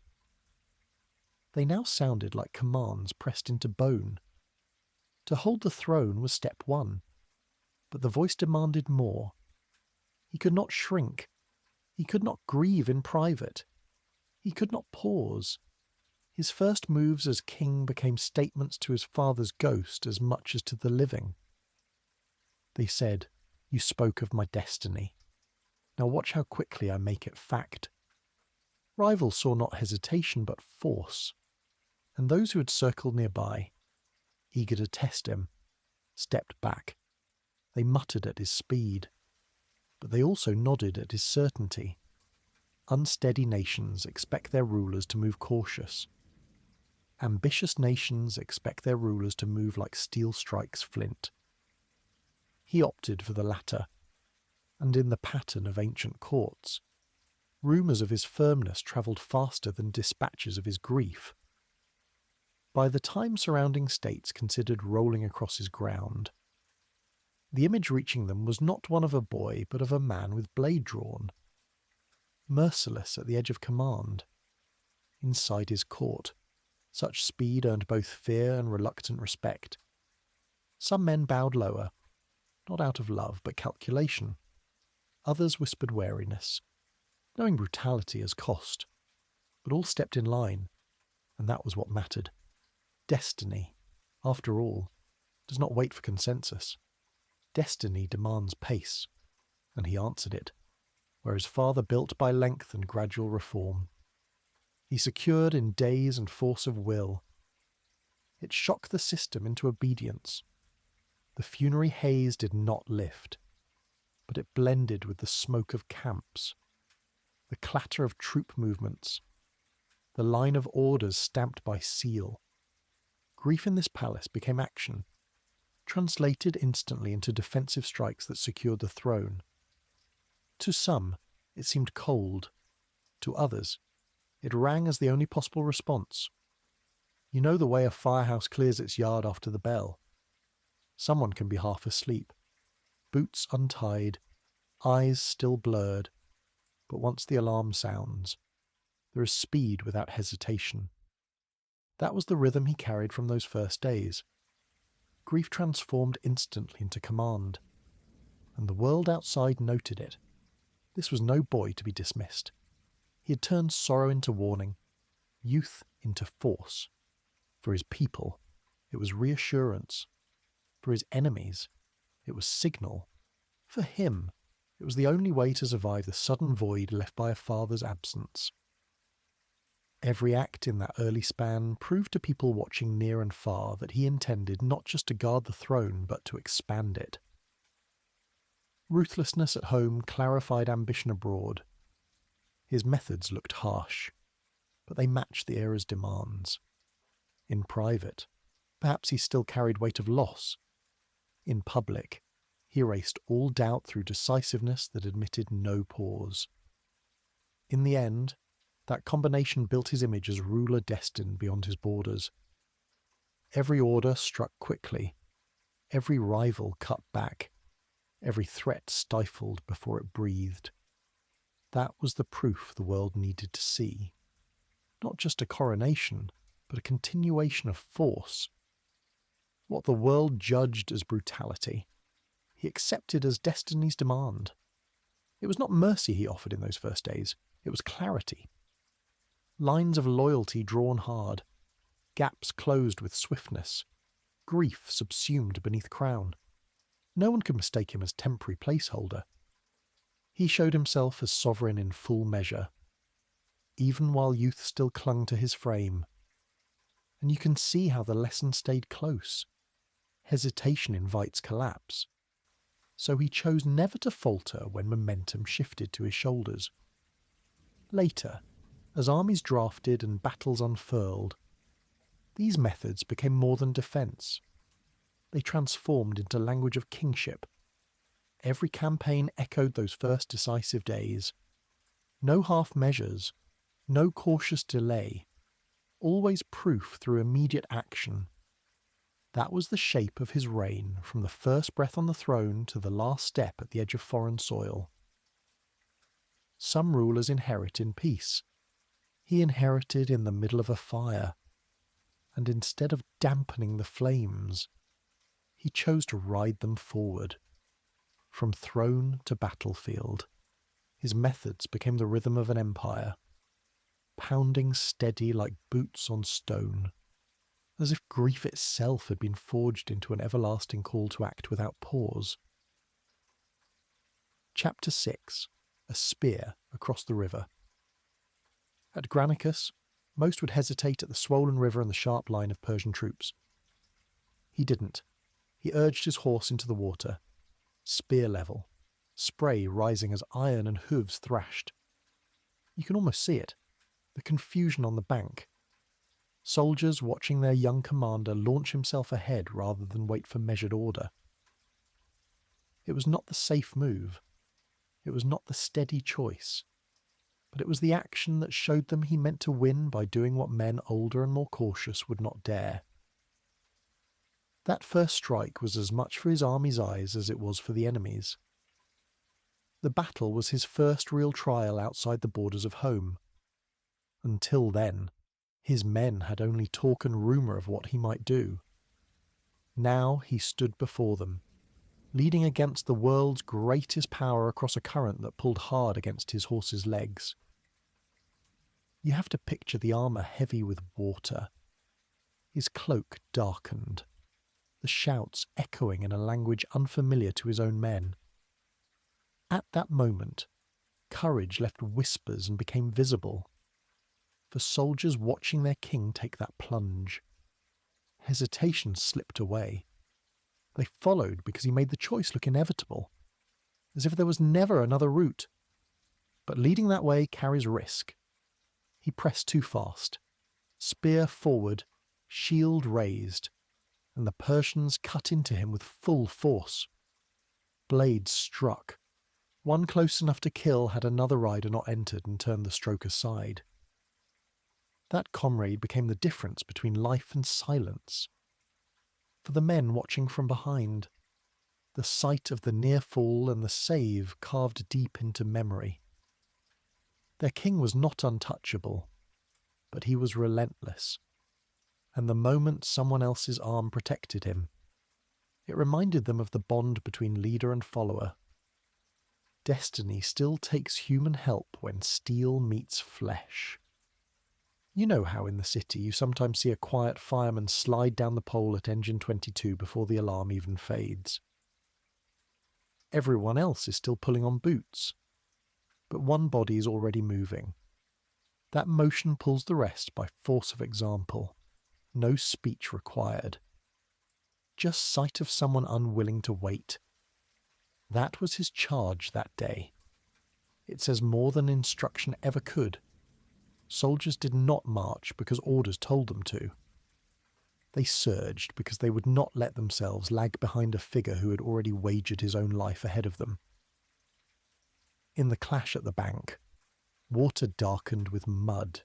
They now sounded like commands pressed into bone. To hold the throne was step one, but the voice demanded more. He could not shrink. He could not grieve in private. He could not pause. His first moves as king became statements to his father's ghost as much as to the living. They said, "You spoke of my destiny. Now watch how quickly I make it fact." Rivals saw not hesitation but force, and those who had circled nearby, eager to test him, stepped back. They muttered at his speed, but they also nodded at his certainty. Unsteady nations expect their rulers to move cautious. Ambitious nations expect their rulers to move like steel strikes flint. He opted for the latter, and in the pattern of ancient courts, rumours of his firmness travelled faster than dispatches of his grief. By the time surrounding states considered rolling across his ground, the image reaching them was not one of a boy but of a man with blade drawn, merciless at the edge of command. Inside his court, such speed earned both fear and reluctant respect. Some men bowed lower, not out of love but calculation. Others whispered wariness, knowing brutality as cost, but all stepped in line, and that was what mattered. Destiny, after all, does not wait for consensus. Destiny demands pace, and he answered it, where his father built by length and gradual reform. He secured in days and force of will. It shocked the system into obedience. The funerary haze did not lift, but it blended with the smoke of camps, the clatter of troop movements, the line of orders stamped by seal. Grief in this palace became action, translated instantly into defensive strikes that secured the throne. To some, it seemed cold. To others, it rang as the only possible response. You know the way a firehouse clears its yard after the bell. Someone can be half asleep, boots untied, eyes still blurred, but once the alarm sounds, there is speed without hesitation. That was the rhythm he carried from those first days. Grief transformed instantly into command, and the world outside noted it. This was no boy to be dismissed. He had turned sorrow into warning, youth into force. For his people, it was reassurance. For his enemies, it was signal. For him, it was the only way to survive the sudden void left by a father's absence. Every act in that early span proved to people watching near and far that he intended not just to guard the throne, but to expand it. Ruthlessness at home clarified ambition abroad. His methods looked harsh, but they matched the era's demands. In private, perhaps he still carried weight of loss. In public, he erased all doubt through decisiveness that admitted no pause. In the end, that combination built his image as ruler destined beyond his borders. Every order struck quickly, every rival cut back, every threat stifled before it breathed. That was the proof the world needed to see. not just a coronation, but a continuation of force. What the world judged as brutality, he accepted as destiny's demand. It was not mercy he offered in those first days, it was clarity. Lines of loyalty drawn hard, gaps closed with swiftness, grief subsumed beneath crown. No one could mistake him as temporary placeholder. He showed himself as sovereign in full measure, even while youth still clung to his frame. And you can see how the lesson stayed close. Hesitation invites collapse. So he chose never to falter when momentum shifted to his shoulders. Later, as armies drafted and battles unfurled, these methods became more than defence. They transformed into language of kingship. Every campaign echoed those first decisive days. No half measures, no cautious delay, always proof through immediate action. That was the shape of his reign, from the first breath on the throne to the last step at the edge of foreign soil. Some rulers inherit in peace. He inherited in the middle of a fire, and instead of dampening the flames, he chose to ride them forward. From throne to battlefield, his methods became the rhythm of an empire, pounding steady like boots on stone, as if grief itself had been forged into an everlasting call to act without pause. Chapter 6. A Spear Across the River. At Granicus, most would hesitate at the swollen river and the sharp line of Persian troops. He didn't. He urged his horse into the water, spear level, spray rising as iron and hooves thrashed. You can almost see it, the confusion on the bank. Soldiers watching their young commander launch himself ahead rather than wait for measured order. It was not the safe move. It was not the steady choice. But it was the action that showed them he meant to win by doing what men older and more cautious would not dare. That first strike was as much for his army's eyes as it was for the enemy's. The battle was his first real trial outside the borders of home. Until then, his men had only talk and rumour of what he might do. Now he stood before them, leading against the world's greatest power across a current that pulled hard against his horse's legs. You have to picture the armour heavy with water, his cloak darkened, the shouts echoing in a language unfamiliar to his own men. At that moment, courage left whispers and became visible. For soldiers watching their king take that plunge, hesitation slipped away. They followed because he made the choice look inevitable, as if there was never another route. But leading that way carries risk. He pressed too fast. Spear forward, shield raised, and the Persians cut into him with full force. Blades struck. One close enough to kill had another rider not entered and turned the stroke aside. That comrade became the difference between life and silence. For the men watching from behind, the sight of the near fall and the save carved deep into memory. Their king was not untouchable, but he was relentless, and the moment someone else's arm protected him, it reminded them of the bond between leader and follower. Destiny still takes human help when steel meets flesh. You know how in the city you sometimes see a quiet fireman slide down the pole at engine 22 before the alarm even fades. Everyone else is still pulling on boots, but one body is already moving. That motion pulls the rest by force of example. No speech required. Just sight of someone unwilling to wait. That was his charge that day. It says more than instruction ever could. Soldiers did not march because orders told them to. They surged because they would not let themselves lag behind a figure who had already wagered his own life ahead of them. In the clash at the bank, water darkened with mud.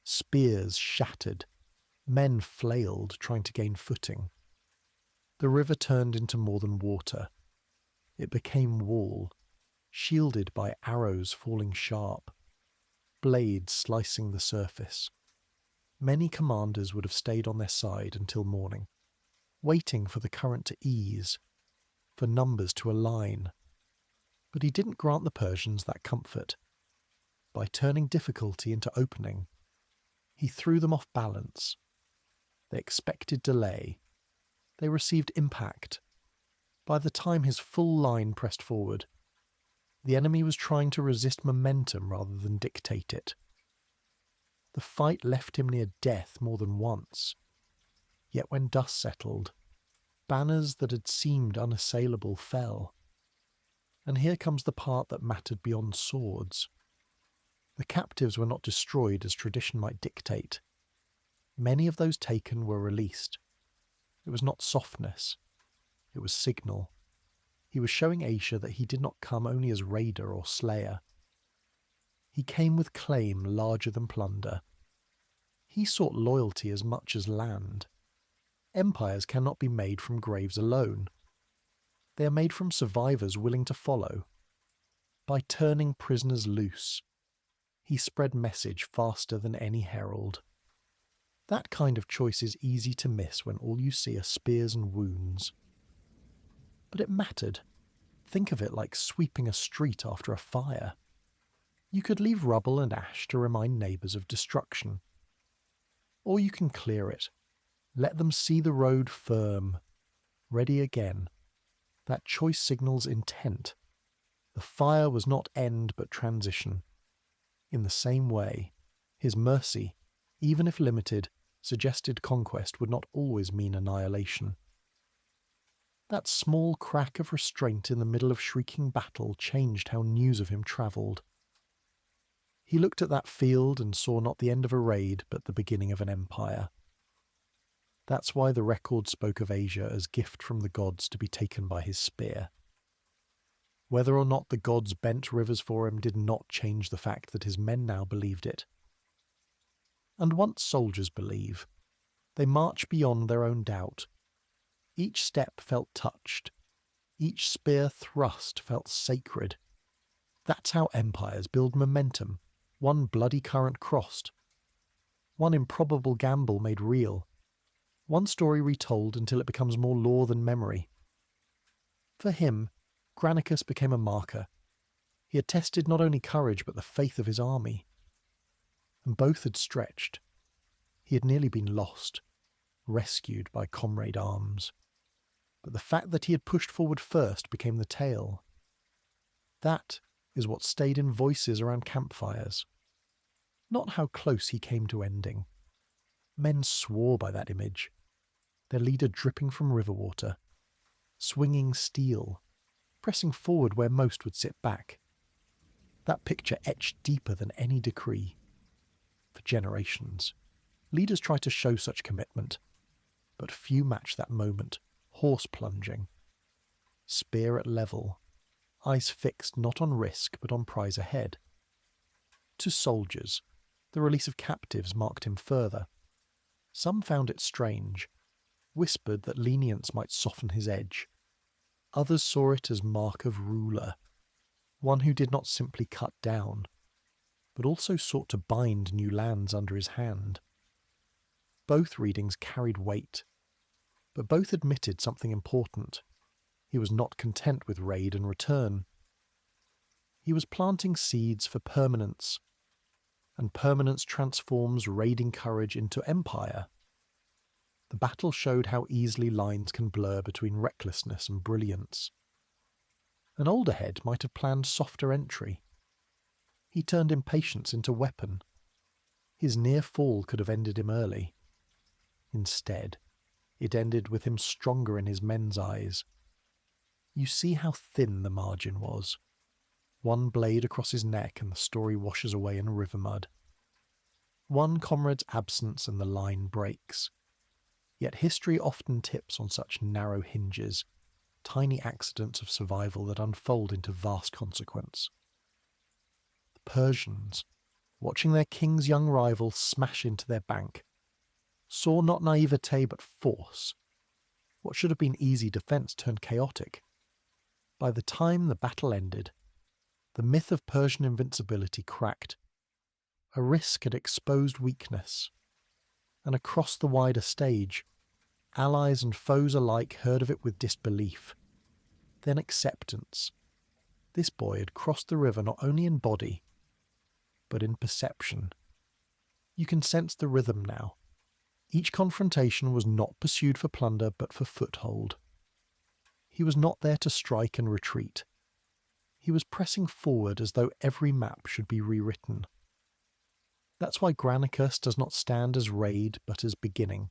Spears shattered. Men flailed, trying to gain footing. The river turned into more than water. It became wall, shielded by arrows falling sharp, blades slicing the surface. Many commanders would have stayed on their side until morning, waiting for the current to ease, for numbers to align. But he didn't grant the Persians that comfort. By turning difficulty into opening, he threw them off balance. They expected delay. They received impact. By the time his full line pressed forward, the enemy was trying to resist momentum rather than dictate it. The fight left him near death more than once. Yet when dust settled, banners that had seemed unassailable fell. And here comes the part that mattered beyond swords. The captives were not destroyed as tradition might dictate. Many of those taken were released. It was not softness. It was signal. He was showing Asia that he did not come only as raider or slayer. He came with claim larger than plunder. He sought loyalty as much as land. Empires cannot be made from graves alone. They are made from survivors willing to follow. By turning prisoners loose, he spread message faster than any herald. That kind of choice is easy to miss when all you see are spears and wounds. But it mattered. Think of it like sweeping a street after a fire. You could leave rubble and ash to remind neighbours of destruction. Or you can clear it. Let them see the road firm, ready again. That choice signals intent. The fire was not end but transition. In the same way, his mercy, even if limited, suggested conquest would not always mean annihilation. That small crack of restraint in the middle of shrieking battle changed how news of him travelled. He looked at that field and saw not the end of a raid, but the beginning of an empire. That's why the record spoke of Asia as gift from the gods to be taken by his spear. Whether or not the gods bent rivers for him did not change the fact that his men now believed it. And once soldiers believe, they march beyond their own doubt. Each step felt touched. Each spear thrust felt sacred. That's how empires build momentum, one bloody current crossed. One improbable gamble made real. One story retold until it becomes more law than memory. For him, Granicus became a marker. He had tested not only courage but the faith of his army. And both had stretched. He had nearly been lost, rescued by comrade arms. But the fact that he had pushed forward first became the tale. That is what stayed in voices around campfires. Not how close he came to ending. Men swore by that image, their leader dripping from river water, swinging steel, pressing forward where most would sit back. That picture etched deeper than any decree. For generations, leaders try to show such commitment, but few match that moment, horse plunging, spear at level, eyes fixed not on risk but on prize ahead. To soldiers, the release of captives marked him further. Some found it strange, whispered that lenience might soften his edge. Others saw it as mark of ruler, one who did not simply cut down, but also sought to bind new lands under his hand. Both readings carried weight, but both admitted something important. He was not content with raid and return. He was planting seeds for permanence, and permanence transforms raiding courage into empire. The battle showed how easily lines can blur between recklessness and brilliance. An older head might have planned softer entry. He turned impatience into weapon. His near fall could have ended him early. Instead, it ended with him stronger in his men's eyes. You see how thin the margin was. One blade across his neck and the story washes away in river mud. One comrade's absence and the line breaks. Yet history often tips on such narrow hinges, tiny accidents of survival that unfold into vast consequence. The Persians, watching their king's young rival smash into their bank, saw not naivete but force. What should have been easy defence turned chaotic. By the time the battle ended, the myth of Persian invincibility cracked. A risk had exposed weakness. and across the wider stage, allies and foes alike heard of it with disbelief, then acceptance. This boy had crossed the river not only in body, but in perception. You can sense the rhythm now. Each confrontation was not pursued for plunder, but for foothold. He was not there to strike and retreat. He was pressing forward as though every map should be rewritten. That's why Granicus does not stand as raid, but as beginning.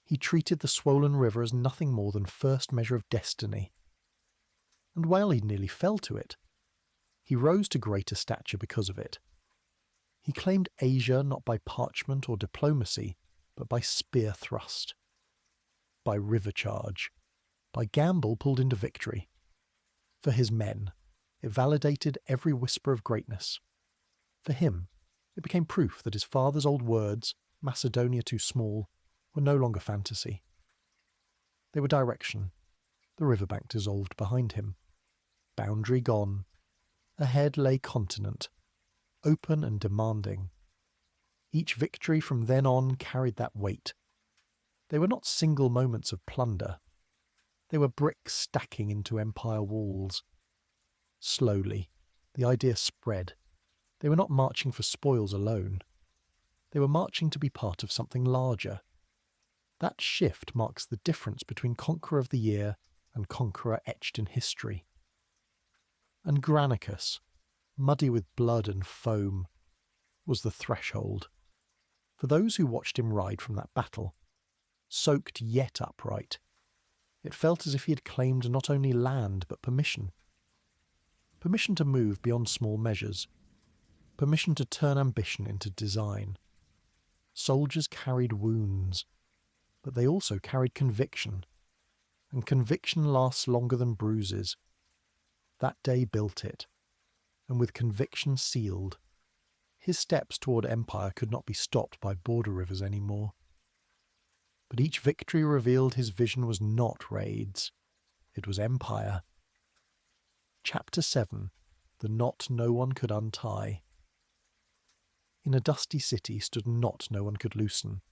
He treated the swollen river as nothing more than first measure of destiny. And while he nearly fell to it, he rose to greater stature because of it. He claimed Asia not by parchment or diplomacy, but by spear thrust, by river charge, by gamble pulled into victory. For his men, it validated every whisper of greatness. For him, it became proof that his father's old words, Macedonia too small, were no longer fantasy. They were direction. The riverbank dissolved behind him. Boundary gone. Ahead lay continent, open and demanding. Each victory from then on carried that weight. They were not single moments of plunder. They were bricks stacking into empire walls. Slowly, the idea spread. They were not marching for spoils alone. They were marching to be part of something larger. That shift marks the difference between conqueror of the year and conqueror etched in history. And Granicus, muddy with blood and foam, was the threshold. For those who watched him ride from that battle, soaked yet upright, it felt as if he had claimed not only land but permission. Permission to move beyond small measures. Permission to turn ambition into design. Soldiers carried wounds, but they also carried conviction. And conviction lasts longer than bruises. That day built it, and with conviction sealed, his steps toward empire could not be stopped by border rivers anymore. But each victory revealed his vision was not raids, it was empire. Chapter 7. The Knot No One Could Untie. In a dusty city stood a knot no one could loosen,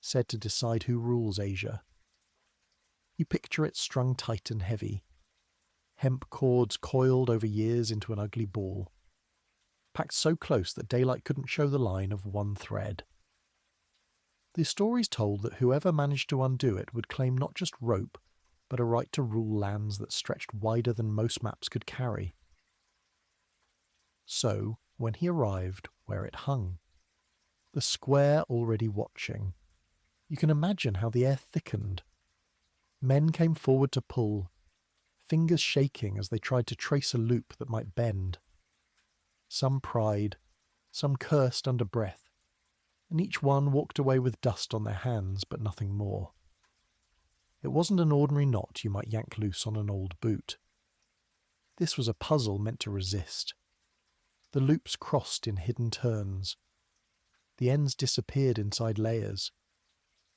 said to decide who rules Asia. You picture it strung tight and heavy, hemp cords coiled over years into an ugly ball, packed so close that daylight couldn't show the line of one thread. The stories told that whoever managed to undo it would claim not just rope, but a right to rule lands that stretched wider than most maps could carry. So, when he arrived where it hung, the square already watching, you can imagine how the air thickened. Men came forward to pull, fingers shaking as they tried to trace a loop that might bend. Some pried, some cursed under breath, and each one walked away with dust on their hands, but nothing more. It wasn't an ordinary knot you might yank loose on an old boot. This was a puzzle meant to resist. The loops crossed in hidden turns. The ends disappeared inside layers,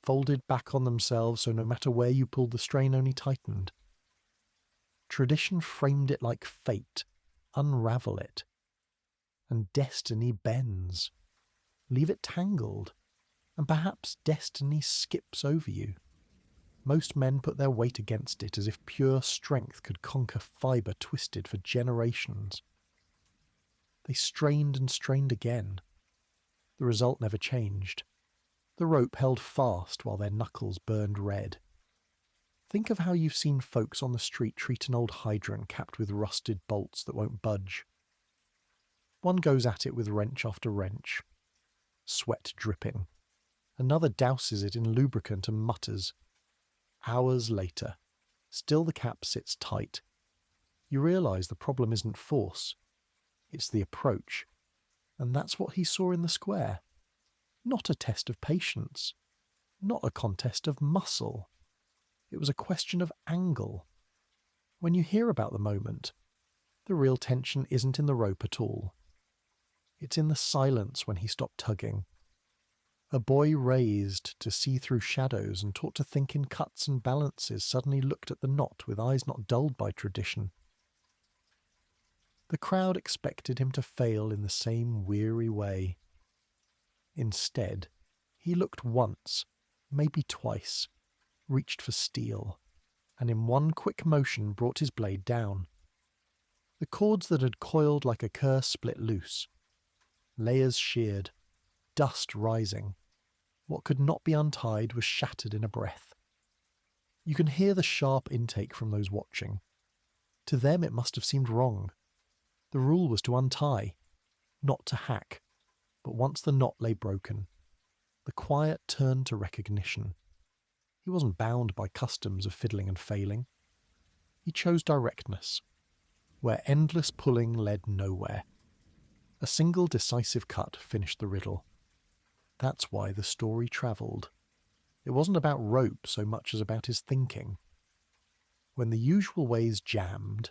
folded back on themselves so no matter where you pulled the strain only tightened. Tradition framed it like fate, unravel it. And destiny bends. Leave it tangled, and perhaps destiny skips over you. Most men put their weight against it as if pure strength could conquer fibre twisted for generations. They strained and strained again. The result never changed. The rope held fast while their knuckles burned red. Think of how you've seen folks on the street treat an old hydrant capped with rusted bolts that won't budge. One goes at it with wrench after wrench, sweat dripping. Another douses it in lubricant and mutters. Hours later, still the cap sits tight. You realise the problem isn't force, it's the approach. And that's what he saw in the square. Not a test of patience, not a contest of muscle. It was a question of angle. When you hear about the moment, the real tension isn't in the rope at all. It's in the silence when he stopped tugging. A boy raised to see through shadows and taught to think in cuts and balances suddenly looked at the knot with eyes not dulled by tradition. The crowd expected him to fail in the same weary way. Instead, He looked once, maybe twice, reached for steel, and in one quick motion brought his blade down. The cords that had coiled like a cur split loose. Layers sheared, dust rising. What could not be untied was shattered in a breath. You can hear the sharp intake from those watching. To them it must have seemed wrong. The rule was to untie, not to hack. But once the knot lay broken, the quiet turned to recognition. He wasn't bound by customs of fiddling and failing. He chose directness, where endless pulling led nowhere. A single decisive cut finished the riddle. That's why the story travelled. It wasn't about rope so much as about his thinking. When the usual ways jammed,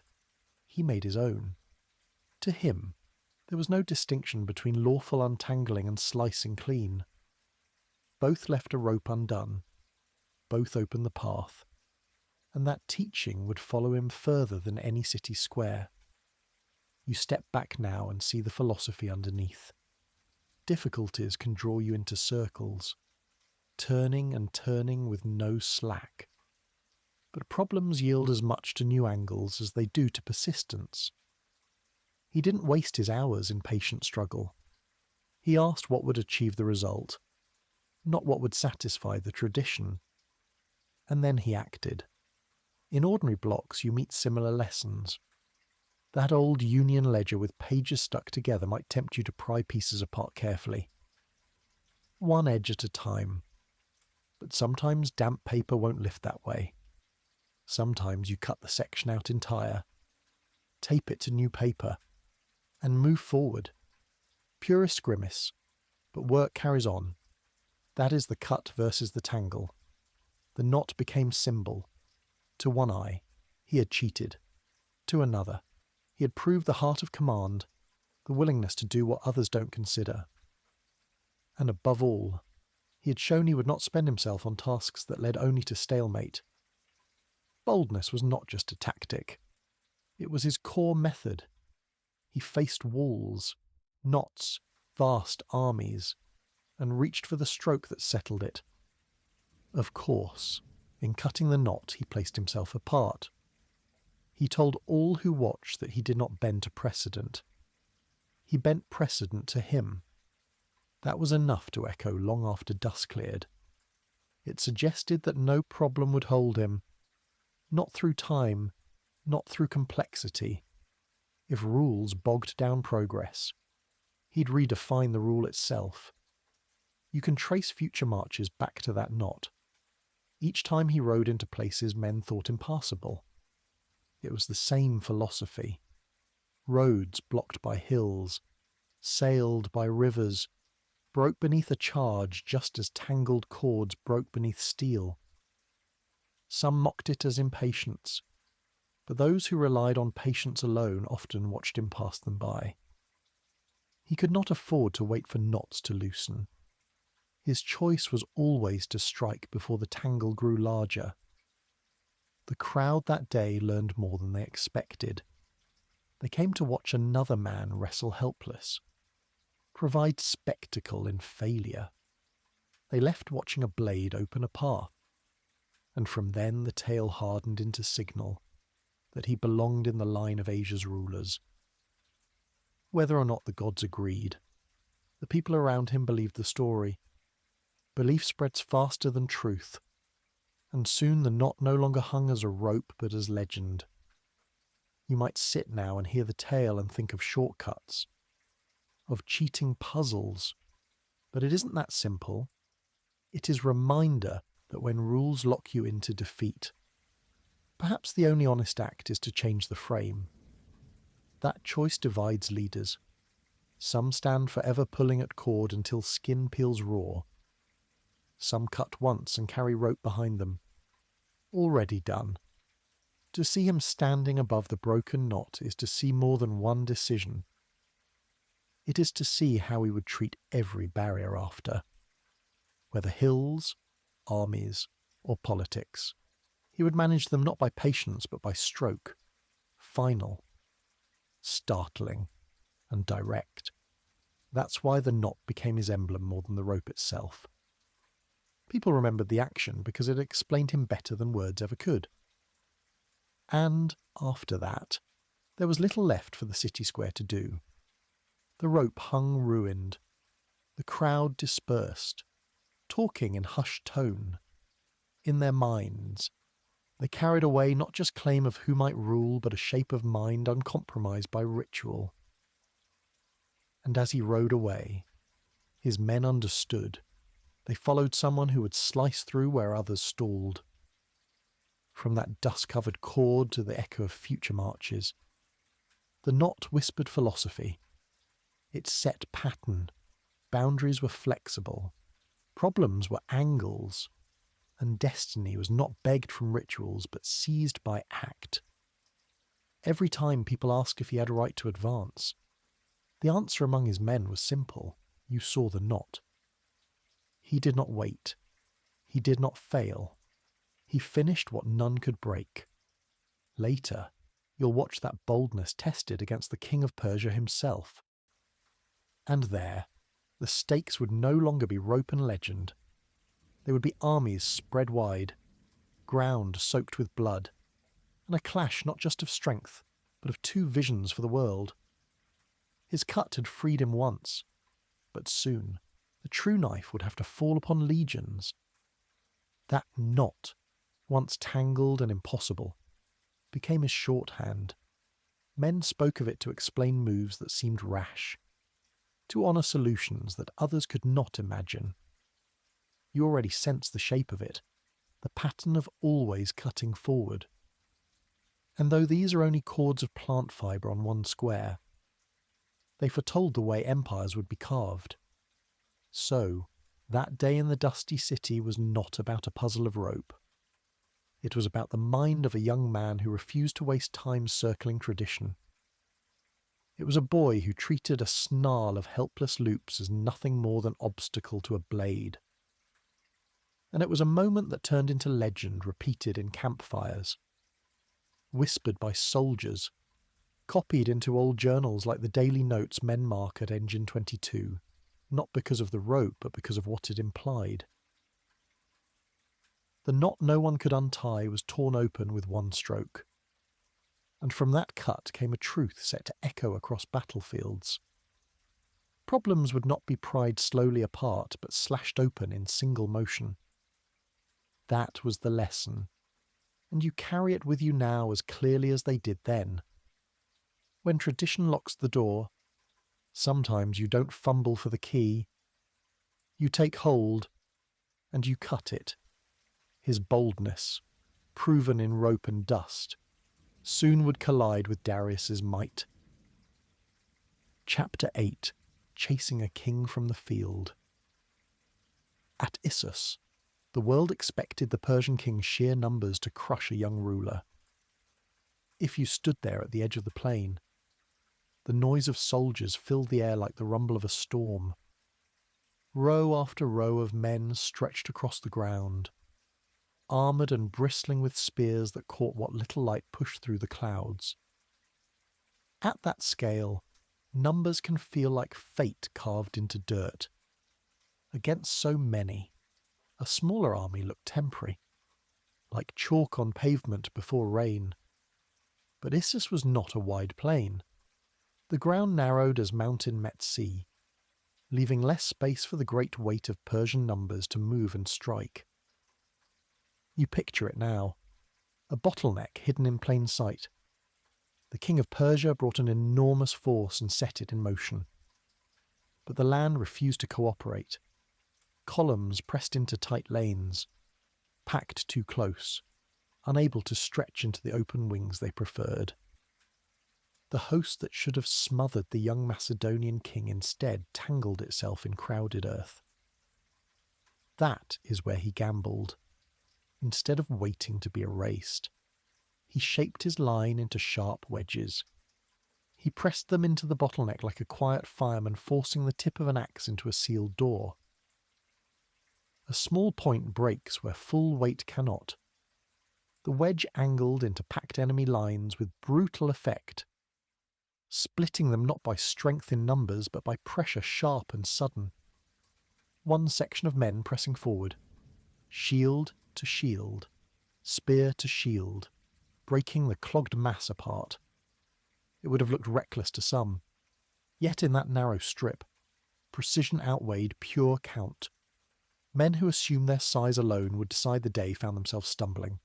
he made his own. To him, there was no distinction between lawful untangling and slicing clean. Both left a rope undone. Both opened the path. And that teaching would follow him further than any city square. You step back now and see the philosophy underneath. Difficulties can draw you into circles, turning and turning with no slack. But problems yield as much to new angles as they do to persistence. He didn't waste his hours in patient struggle. He asked what would achieve the result, not what would satisfy the tradition. And then he acted. In ordinary blocks you meet similar lessons. That old Union ledger with pages stuck together might tempt you to pry pieces apart carefully. One edge at a time. But sometimes damp paper won't lift that way. Sometimes you cut the section out entire, tape it to new paper, and move forward. Purists grimace, but work carries on. That is the cut versus the tangle. The knot became symbol. To one eye, he had cheated. To another, he had proved the heart of command, the willingness to do what others don't consider. And above all, he had shown he would not spend himself on tasks that led only to stalemate. Boldness was not just a tactic. It was his core method. He faced walls, knots, vast armies, and reached for the stroke that settled it. Of course, in cutting the knot he placed himself apart. He told all who watched that he did not bend to precedent. He bent precedent to him. That was enough to echo long after dusk cleared. It suggested that no problem would hold him, not through time, not through complexity. If rules bogged down progress, he'd redefine the rule itself. You can trace future marches back to that knot. Each time he rode into places men thought impassable. It was the same philosophy. Roads blocked by hills, sailed by rivers, broke beneath a charge just as tangled cords broke beneath steel. Some mocked it as impatience, but those who relied on patience alone often watched him pass them by. He could not afford to wait for knots to loosen. His choice was always to strike before the tangle grew larger. The crowd that day learned more than they expected. They came to watch another man wrestle helpless, provide spectacle in failure. They left watching a blade open a path, and from then the tale hardened into signal that he belonged in the line of Asia's rulers. Whether or not the gods agreed, the people around him believed the story. Belief spreads faster than truth, and soon the knot no longer hung as a rope but as legend. You might sit now and hear the tale and think of shortcuts, of cheating puzzles, but it isn't that simple. It is reminder that when rules lock you into defeat, perhaps the only honest act is to change the frame. That choice divides leaders. Some stand forever pulling at cord until skin peels raw. Some cut once and carry rope behind them. Already done. To see him standing above the broken knot is to see more than one decision. It is to see how he would treat every barrier after. Whether hills, armies, or politics, he would manage them not by patience but by stroke. Final. Startling. And direct. That's why the knot became his emblem more than the rope itself. People remembered the action because it explained him better than words ever could. And after that, there was little left for the city square to do. The rope hung ruined. The crowd dispersed, talking in hushed tone. In their minds, they carried away not just claim of who might rule, but a shape of mind uncompromised by ritual. And as he rode away, his men understood. They followed someone who would slice through where others stalled. From that dust-covered chord to the echo of future marches, the knot whispered philosophy. It set pattern. Boundaries were flexible. Problems were angles. And destiny was not begged from rituals, but seized by act. Every time people asked if he had a right to advance, the answer among his men was simple. You saw the knot. He did not wait. He did not fail. He finished what none could break. Later, you'll watch that boldness tested against the king of Persia himself. And there, the stakes would no longer be rope and legend. They would be armies spread wide, ground soaked with blood, and a clash not just of strength, but of two visions for the world. His cut had freed him once, but soon the true knife would have to fall upon legions. That knot, once tangled and impossible, became his shorthand. Men spoke of it to explain moves that seemed rash, to honour solutions that others could not imagine. You already sense the shape of it, the pattern of always cutting forward. And though these are only cords of plant fibre on one square, they foretold the way empires would be carved. So, that day in the dusty city was not about a puzzle of rope. It was about the mind of a young man who refused to waste time circling tradition. It was a boy who treated a snarl of helpless loops as nothing more than obstacle to a blade. And it was a moment that turned into legend repeated in campfires, whispered by soldiers, copied into old journals like the daily notes men mark at Engine 22, not because of the rope, but because of what it implied. The knot no one could untie was torn open with one stroke, and from that cut came a truth set to echo across battlefields. Problems would not be pried slowly apart, but slashed open in single motion. That was the lesson, and you carry it with you now as clearly as they did then. When tradition locks the door, sometimes you don't fumble for the key. You take hold, and you cut it. His boldness, proven in rope and dust, soon would collide with Darius's might. Chapter 8. Chasing a King from the Field. At Issus, the world expected the Persian king's sheer numbers to crush a young ruler. If you stood there at the edge of the plain, the noise of soldiers filled the air like the rumble of a storm. Row after row of men stretched across the ground, armoured and bristling with spears that caught what little light pushed through the clouds. At that scale, numbers can feel like fate carved into dirt. Against so many, a smaller army looked temporary, like chalk on pavement before rain. But Issus was not a wide plain. The ground narrowed as mountain met sea, leaving less space for the great weight of Persian numbers to move and strike. You picture it now, a bottleneck hidden in plain sight. The king of Persia brought an enormous force and set it in motion. But the land refused to cooperate. Columns pressed into tight lanes, packed too close, unable to stretch into the open wings they preferred. The host that should have smothered the young Macedonian king instead tangled itself in crowded earth. That is where he gambled. Instead of waiting to be erased, he shaped his line into sharp wedges. He pressed them into the bottleneck like a quiet fireman forcing the tip of an axe into a sealed door. A small point breaks where full weight cannot. The wedge angled into packed enemy lines with brutal effect, splitting them not by strength in numbers, but by pressure sharp and sudden. One section of men pressing forward, shield to shield, spear to shield, breaking the clogged mass apart. It would have looked reckless to some, yet in that narrow strip, precision outweighed pure count. Men who assumed their size alone would decide the day found themselves stumbling.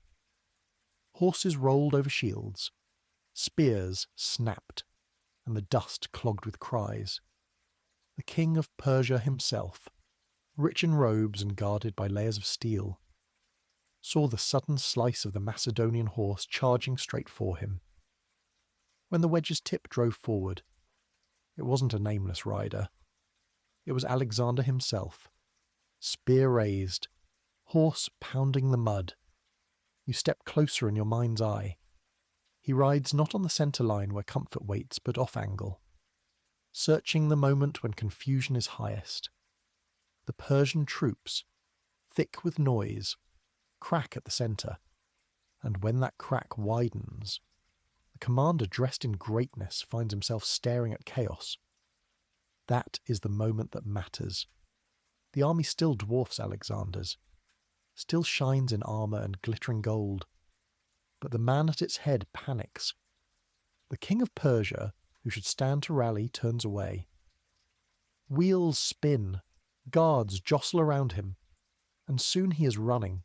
Horses rolled over shields, spears snapped, and the dust clogged with cries. The king of Persia himself, rich in robes and guarded by layers of steel, saw the sudden slice of the Macedonian horse charging straight for him. When the wedge's tip drove forward, it wasn't a nameless rider. It was Alexander himself, spear raised, horse pounding the mud. You step closer in your mind's eye. He rides not on the centre line where comfort waits, but off angle, searching the moment when confusion is highest. The Persian troops, thick with noise, crack at the centre, and when that crack widens, the commander dressed in greatness finds himself staring at chaos. That is the moment that matters. The army still dwarfs Alexander's, still shines in armour and glittering gold, but the man at its head panics. The king of Persia, who should stand to rally, turns away. Wheels spin, guards jostle around him, and soon he is running,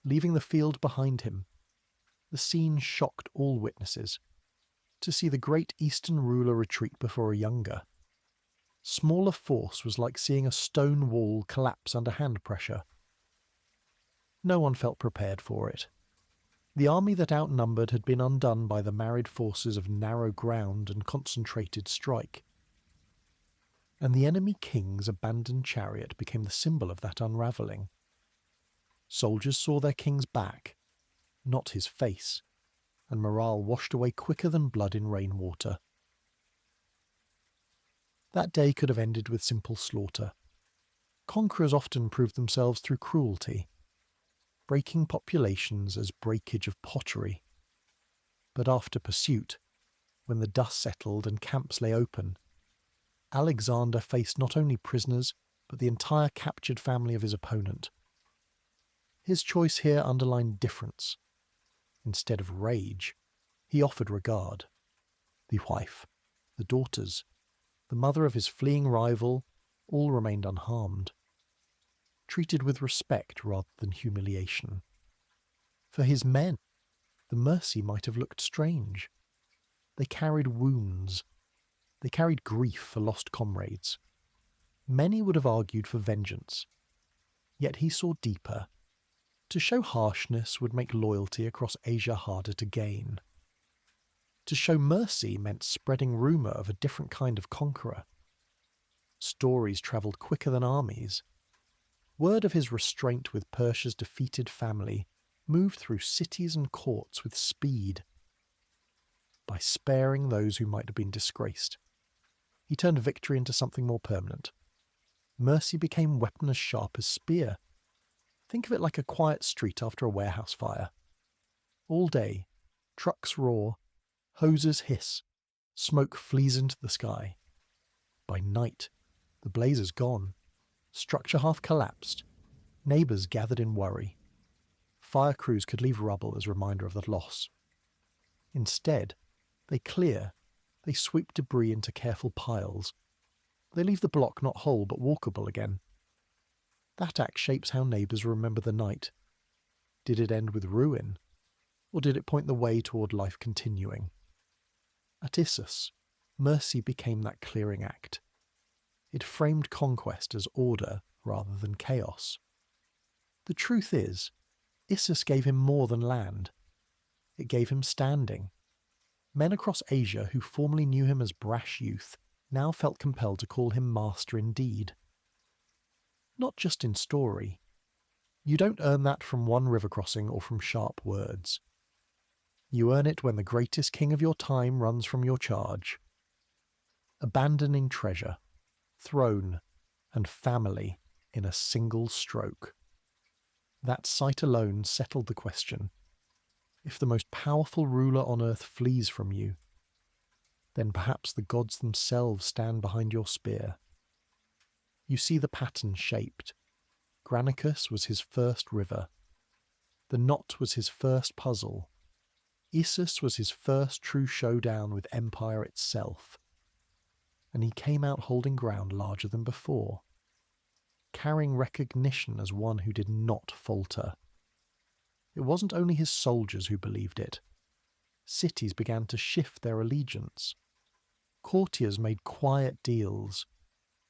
leaving the field behind him. The scene shocked all witnesses. To see the great Eastern ruler retreat before a younger, smaller force was like seeing a stone wall collapse under hand pressure. No one felt prepared for it. The army that outnumbered had been undone by the married forces of narrow ground and concentrated strike. And the enemy king's abandoned chariot became the symbol of that unravelling. Soldiers saw their king's back, not his face, and morale washed away quicker than blood in rainwater. That day could have ended with simple slaughter. Conquerors often proved themselves through cruelty, breaking populations as breakage of pottery. But after pursuit, when the dust settled and camps lay open, Alexander faced not only prisoners, but the entire captured family of his opponent. His choice here underlined difference. Instead of rage, he offered regard. The wife, the daughters, the mother of his fleeing rival, all remained unharmed, treated with respect rather than humiliation. For his men, the mercy might have looked strange. They carried wounds. They carried grief for lost comrades. Many would have argued for vengeance. Yet he saw deeper. To show harshness would make loyalty across Asia harder to gain. To show mercy meant spreading rumour of a different kind of conqueror. Stories travelled quicker than armies. Word of his restraint with Persia's defeated family moved through cities and courts with speed. By sparing those who might have been disgraced, he turned victory into something more permanent. Mercy became weapon as sharp as spear. Think of it like a quiet street after a warehouse fire. All day, trucks roar, hoses hiss, smoke flees into the sky. By night, the blaze is gone, structure half collapsed, neighbours gathered in worry. Fire crews could leave rubble as a reminder of the loss. Instead, they clear, they sweep debris into careful piles. They leave the block not whole but walkable again. That act shapes how neighbours remember the night. Did it end with ruin, or did it point the way toward life continuing? At Issus, mercy became that clearing act. It framed conquest as order rather than chaos. The truth is, Issus gave him more than land. It gave him standing. Men across Asia who formerly knew him as brash youth now felt compelled to call him master indeed. Not just in story. You don't earn that from one river crossing or from sharp words. You earn it when the greatest king of your time runs from your charge. Abandoning treasure, throne, and family in a single stroke. That sight alone settled the question. If the most powerful ruler on earth flees from you, then perhaps the gods themselves stand behind your spear. You see the pattern shaped. Granicus was his first river. The knot was his first puzzle. Issus was his first true showdown with empire itself. And he came out holding ground larger than before, carrying recognition as one who did not falter. It wasn't only his soldiers who believed it. Cities began to shift their allegiance. Courtiers made quiet deals.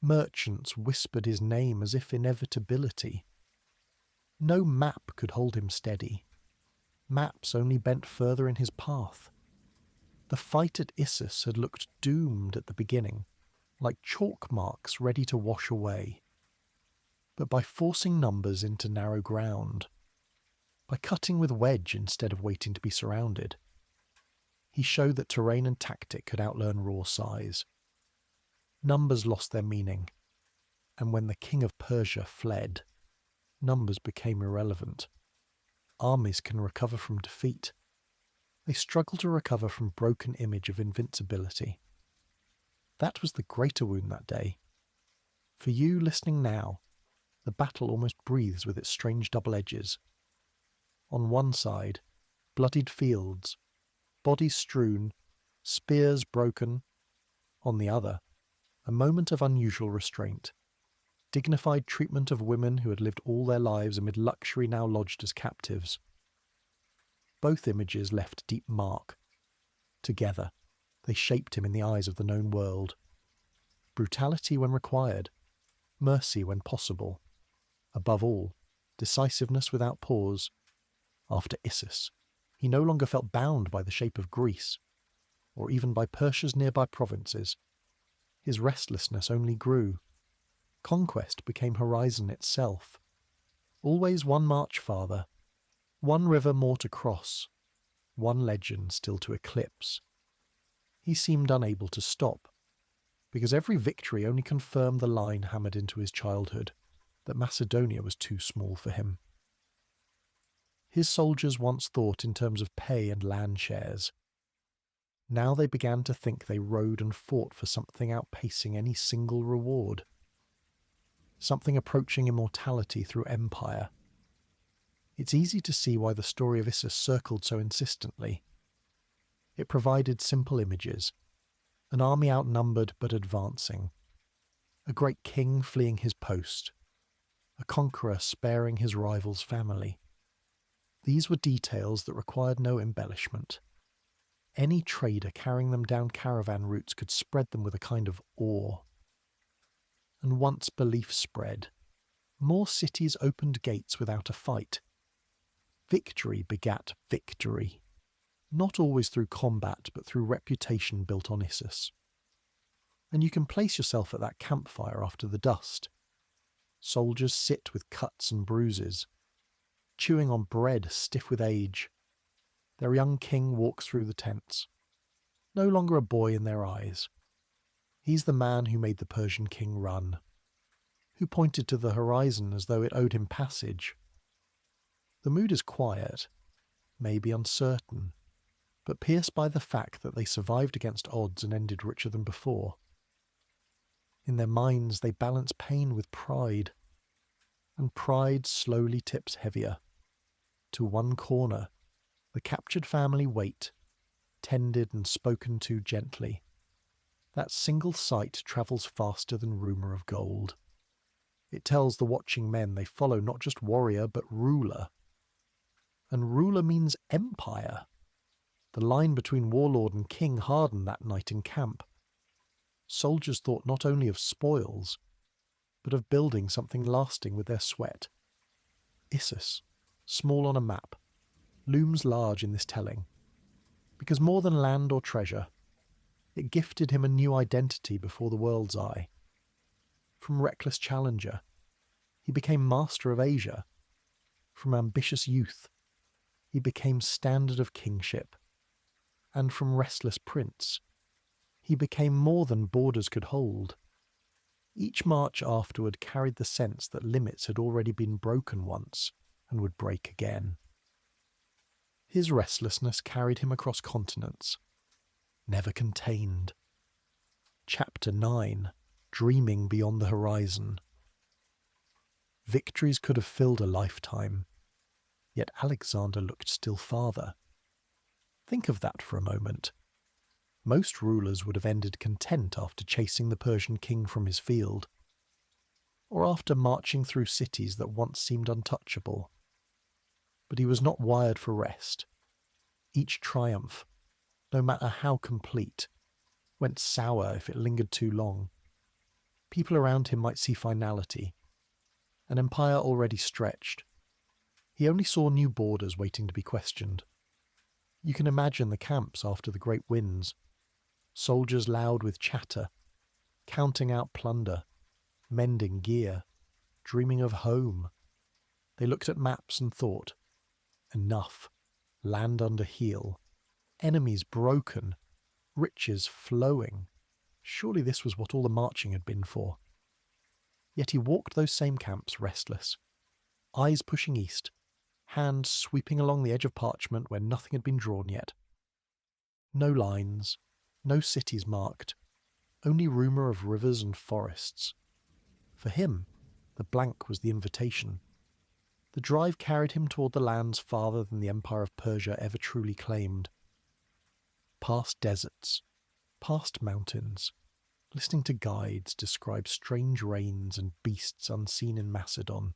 Merchants whispered his name as if inevitability. No map could hold him steady. Maps only bent further in his path. The fight at Issus had looked doomed at the beginning, like chalk marks ready to wash away. But by forcing numbers into narrow ground, by cutting with wedge instead of waiting to be surrounded, he showed that terrain and tactic could outlearn raw size. Numbers lost their meaning, and when the king of Persia fled, numbers became irrelevant. Armies can recover from defeat. They struggle to recover from broken image of invincibility. That was the greater wound that day. For you listening now, the battle almost breathes with its strange double edges. On one side, bloodied fields, bodies strewn, spears broken. On the other, a moment of unusual restraint, dignified treatment of women who had lived all their lives amid luxury now lodged as captives. Both images left a deep mark. Together, they shaped him in the eyes of the known world. Brutality when required, mercy when possible. Above all, decisiveness without pause. After Issus, he no longer felt bound by the shape of Greece, or even by Persia's nearby provinces. His restlessness only grew. Conquest became horizon itself. Always one march farther, one river more to cross, one legend still to eclipse. He seemed unable to stop, because every victory only confirmed the line hammered into his childhood, that Macedonia was too small for him. His soldiers once thought in terms of pay and land shares. Now they began to think they rode and fought for something outpacing any single reward. Something approaching immortality through empire. It's easy to see why the story of Issus circled so insistently. It provided simple images. An army outnumbered but advancing. A great king fleeing his post. A conqueror sparing his rival's family. These were details that required no embellishment. Any trader carrying them down caravan routes could spread them with a kind of awe. And once belief spread, more cities opened gates without a fight. Victory begat victory, not always through combat but through reputation built on Issus. And you can place yourself at that campfire after the dust. Soldiers sit with cuts and bruises, chewing on bread stiff with age. Their young king walks through the tents, no longer a boy in their eyes. He's the man who made the Persian king run, who pointed to the horizon as though it owed him passage. The mood is quiet, maybe uncertain, but pierced by the fact that they survived against odds and ended richer than before. In their minds they balance pain with pride, and pride slowly tips heavier. To one corner, the captured family wait, tended and spoken to gently. That single sight travels faster than rumour of gold. It tells the watching men they follow not just warrior but ruler. And ruler means empire. The line between warlord and king hardened that night in camp. Soldiers thought not only of spoils, but of building something lasting with their sweat. Issus, small on a map, looms large in this telling, because more than land or treasure, it gifted him a new identity before the world's eye. From reckless challenger, he became master of Asia. From ambitious youth, he became standard of kingship. And from restless prince, he became more than borders could hold. Each march afterward carried the sense that limits had already been broken once and would break again. His restlessness carried him across continents, never contained. Chapter 9, Dreaming Beyond the Horizon. Victories could have filled a lifetime, yet Alexander looked still farther. Think of that for a moment. Most rulers would have ended content after chasing the Persian king from his field, or after marching through cities that once seemed untouchable. But he was not wired for rest. Each triumph, no matter how complete, went sour if it lingered too long. People around him might see finality, an empire already stretched. He only saw new borders waiting to be questioned. You can imagine the camps after the great wins, soldiers loud with chatter, counting out plunder, mending gear, dreaming of home. They looked at maps and thought, enough, land under heel, enemies broken, riches flowing. Surely this was what all the marching had been for. Yet he walked those same camps restless, eyes pushing east, hands sweeping along the edge of parchment where nothing had been drawn yet. No lines, no cities marked, only rumour of rivers and forests. For him, the blank was the invitation. The drive carried him toward the lands farther than the Empire of Persia ever truly claimed. Past deserts, past mountains, listening to guides describe strange rains and beasts unseen in Macedon.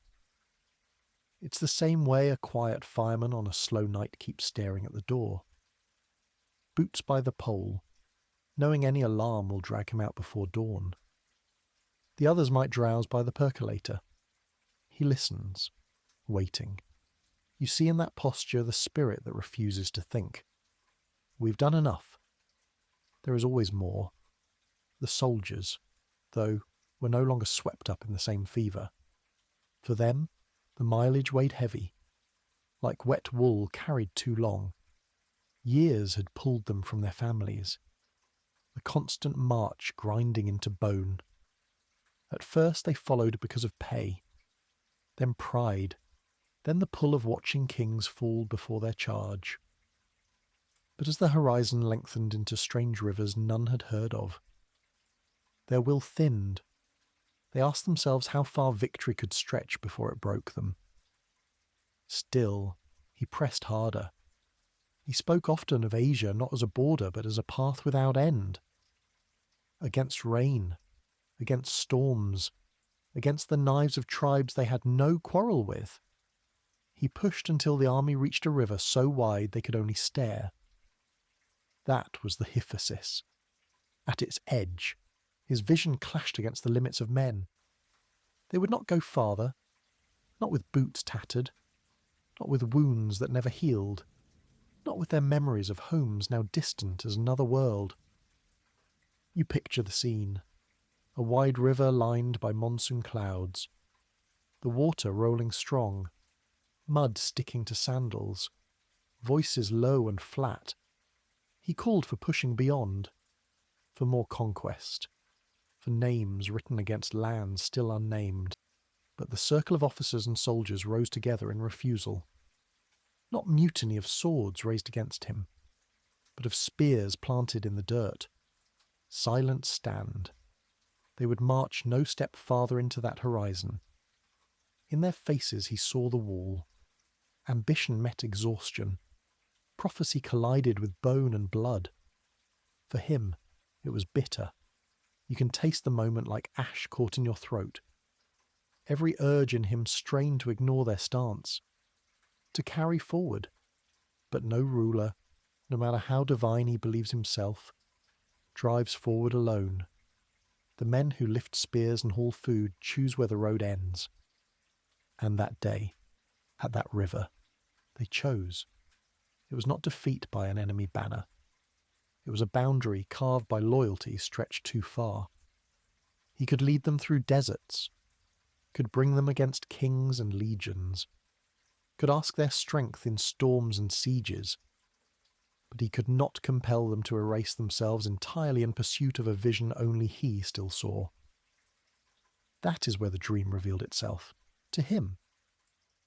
It's the same way a quiet fireman on a slow night keeps staring at the door. Boots by the pole, knowing any alarm will drag him out before dawn. The others might drowse by the percolator. He listens, waiting. You see in that posture the spirit that refuses to think. We've done enough. There is always more. The soldiers, though, were no longer swept up in the same fever. For them, the mileage weighed heavy, like wet wool carried too long. Years had pulled them from their families, the constant march grinding into bone. At first they followed because of pay, then pride, then the pull of watching kings fall before their charge. But as the horizon lengthened into strange rivers none had heard of, their will thinned. They asked themselves how far victory could stretch before it broke them. Still, he pressed harder. He spoke often of Asia not as a border but as a path without end. Against rain, against storms, against the knives of tribes they had no quarrel with. He pushed until the army reached a river so wide they could only stare. That was the hyphasis. At its edge, his vision clashed against the limits of men. They would not go farther, not with boots tattered, not with wounds that never healed, not with their memories of homes now distant as another world. You picture the scene. A wide river lined by monsoon clouds, the water rolling strong, mud sticking to sandals, voices low and flat. He called for pushing beyond, for more conquest, for names written against lands still unnamed. But the circle of officers and soldiers rose together in refusal. Not mutiny of swords raised against him, but of spears planted in the dirt. Silent stand. They would march no step farther into that horizon. In their faces he saw the wall. Ambition met exhaustion. Prophecy collided with bone and blood. For him, it was bitter. You can taste the moment like ash caught in your throat. Every urge in him strained to ignore their stance, to carry forward. But no ruler, no matter how divine he believes himself, drives forward alone. The men who lift spears and haul food choose where the road ends. And that day, at that river, they chose. It was not defeat by an enemy banner. It was a boundary carved by loyalty stretched too far. He could lead them through deserts, could bring them against kings and legions, could ask their strength in storms and sieges, but he could not compel them to erase themselves entirely in pursuit of a vision only he still saw. That is where the dream revealed itself. To him,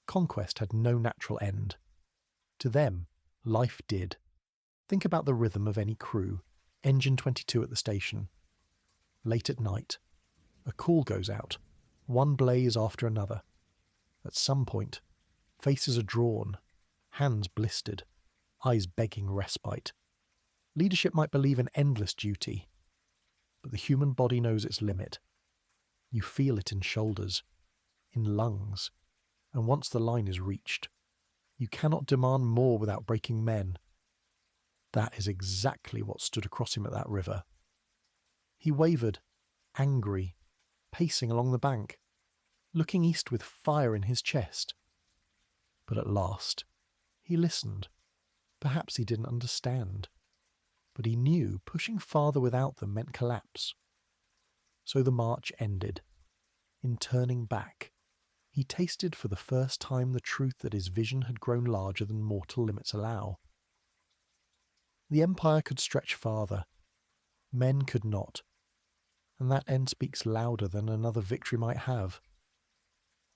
conquest had no natural end. To them, life did. Think about the rhythm of any crew, engine 22 at the station. Late at night, a call goes out, one blaze after another. At some point, faces are drawn, hands blistered, eyes begging respite. Leadership might believe in endless duty, but the human body knows its limit. You feel it in shoulders, in lungs, and once the line is reached, you cannot demand more without breaking men. That is exactly what stood across him at that river. He wavered, angry, pacing along the bank, looking east with fire in his chest. But at last, he listened. Perhaps he didn't understand, but he knew pushing farther without them meant collapse. So the march ended. In turning back, he tasted for the first time the truth that his vision had grown larger than mortal limits allow. The empire could stretch farther. Men could not. And that end speaks louder than another victory might have,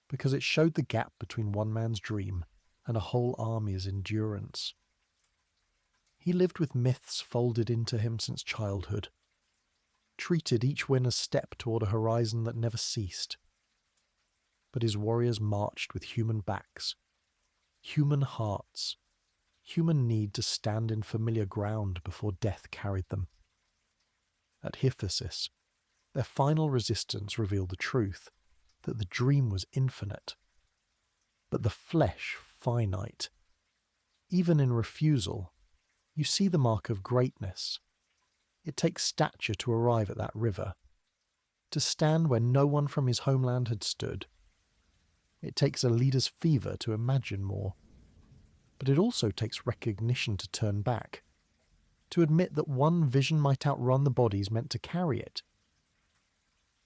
because it showed the gap between one man's dream and a whole army's endurance. He lived with myths folded into him since childhood, treated each win as step toward a horizon that never ceased. But his warriors marched with human backs, human hearts, human need to stand in familiar ground before death carried them. At Hyphasis, their final resistance revealed the truth, that the dream was infinite, but the flesh finite. Even in refusal, you see the mark of greatness. It takes stature to arrive at that river, to stand where no one from his homeland had stood. It takes a leader's fever to imagine more, but it also takes recognition to turn back, to admit that one vision might outrun the bodies meant to carry it.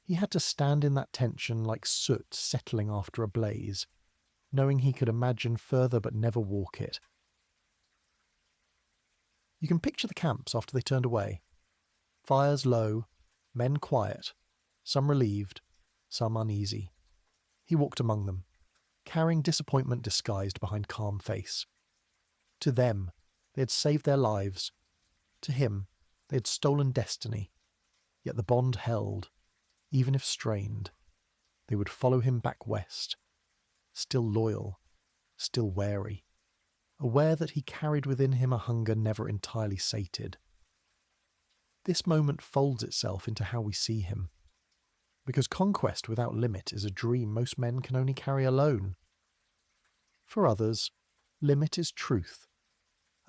He had to stand in that tension like soot settling after a blaze, knowing he could imagine further but never walk it. You can picture the camps after they turned away. Fires low, men quiet, some relieved, some uneasy. He walked among them, carrying disappointment disguised behind calm face. To them, they had saved their lives. To him, they had stolen destiny. Yet the bond held. Even if strained, they would follow him back west, still loyal, still wary, aware that he carried within him a hunger never entirely sated. This moment folds itself into how we see him, because conquest without limit is a dream most men can only carry alone. For others, limit is truth.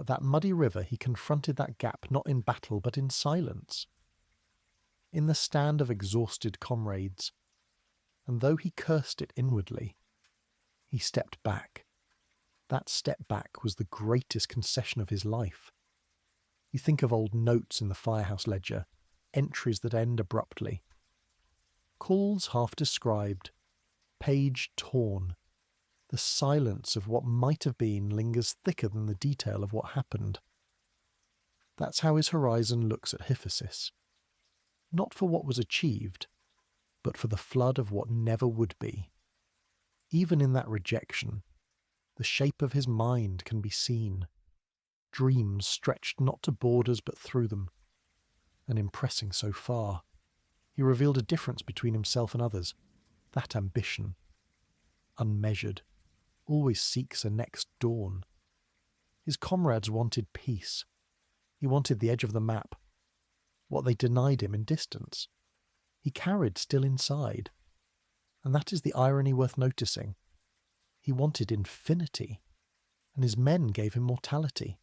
At that muddy river he confronted that gap not in battle but in silence, in the stand of exhausted comrades, and though he cursed it inwardly, he stepped back. That step back was the greatest concession of his life. You think of old notes in the firehouse ledger, entries that end abruptly. Calls half described, page torn. The silence of what might have been lingers thicker than the detail of what happened. That's how his horizon looks at Hyphasis. Not for what was achieved, but for the flood of what never would be. Even in that rejection, the shape of his mind can be seen. Dreams stretched not to borders but through them, and impressing so far, he revealed a difference between himself and others. That ambition, unmeasured, always seeks a next dawn. His comrades wanted peace. He wanted the edge of the map. What they denied him in distance, he carried still inside. And that is the irony worth noticing. He wanted infinity, and his men gave him mortality.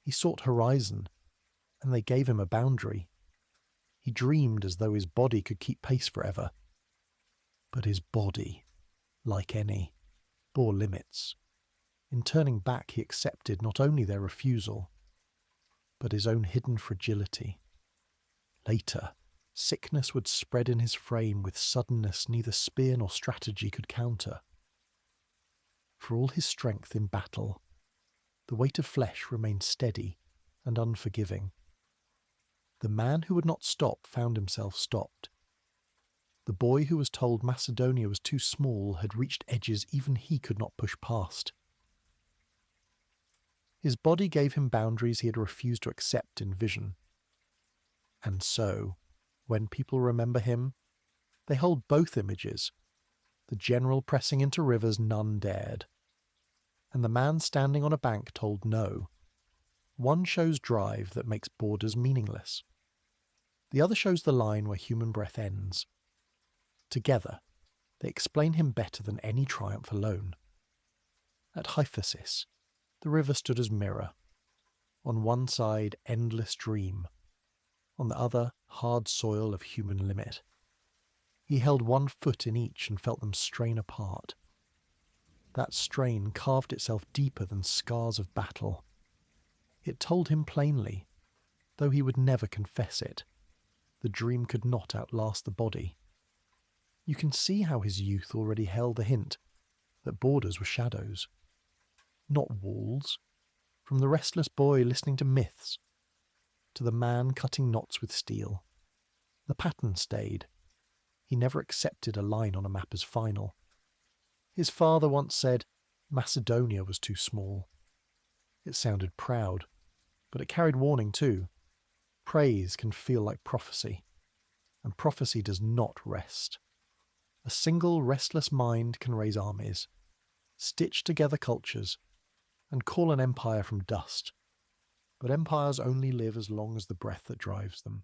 He sought horizon, and they gave him a boundary. He dreamed as though his body could keep pace forever. But his body, like any, bore limits. In turning back, he accepted not only their refusal, but his own hidden fragility. Later, sickness would spread in his frame with suddenness neither spear nor strategy could counter. For all his strength in battle, the weight of flesh remained steady and unforgiving. The man who would not stop found himself stopped. The boy who was told Macedonia was too small had reached edges even he could not push past. His body gave him boundaries he had refused to accept in vision. And so, when people remember him, they hold both images, The general pressing into rivers none dared. And the man standing on a bank told no. One shows drive that makes borders meaningless. The other shows the line where human breath ends. Together, they explain him better than any triumph alone. At Hyphasis, the river stood as mirror. On one side, endless dream. On the other, hard soil of human limit. He held one foot in each and felt them strain apart. That strain carved itself deeper than scars of battle. It told him plainly, though he would never confess it, the dream could not outlast the body. You can see how his youth already held a hint that borders were shadows, not walls. From the restless boy listening to myths, to the man cutting knots with steel, the pattern stayed. He never accepted a line on a map as final. His father once said Macedonia was too small. It sounded proud, but it carried warning too. Praise can feel like prophecy, and prophecy does not rest. A single restless mind can raise armies, stitch together cultures, and call an empire from dust. But empires only live as long as the breath that drives them.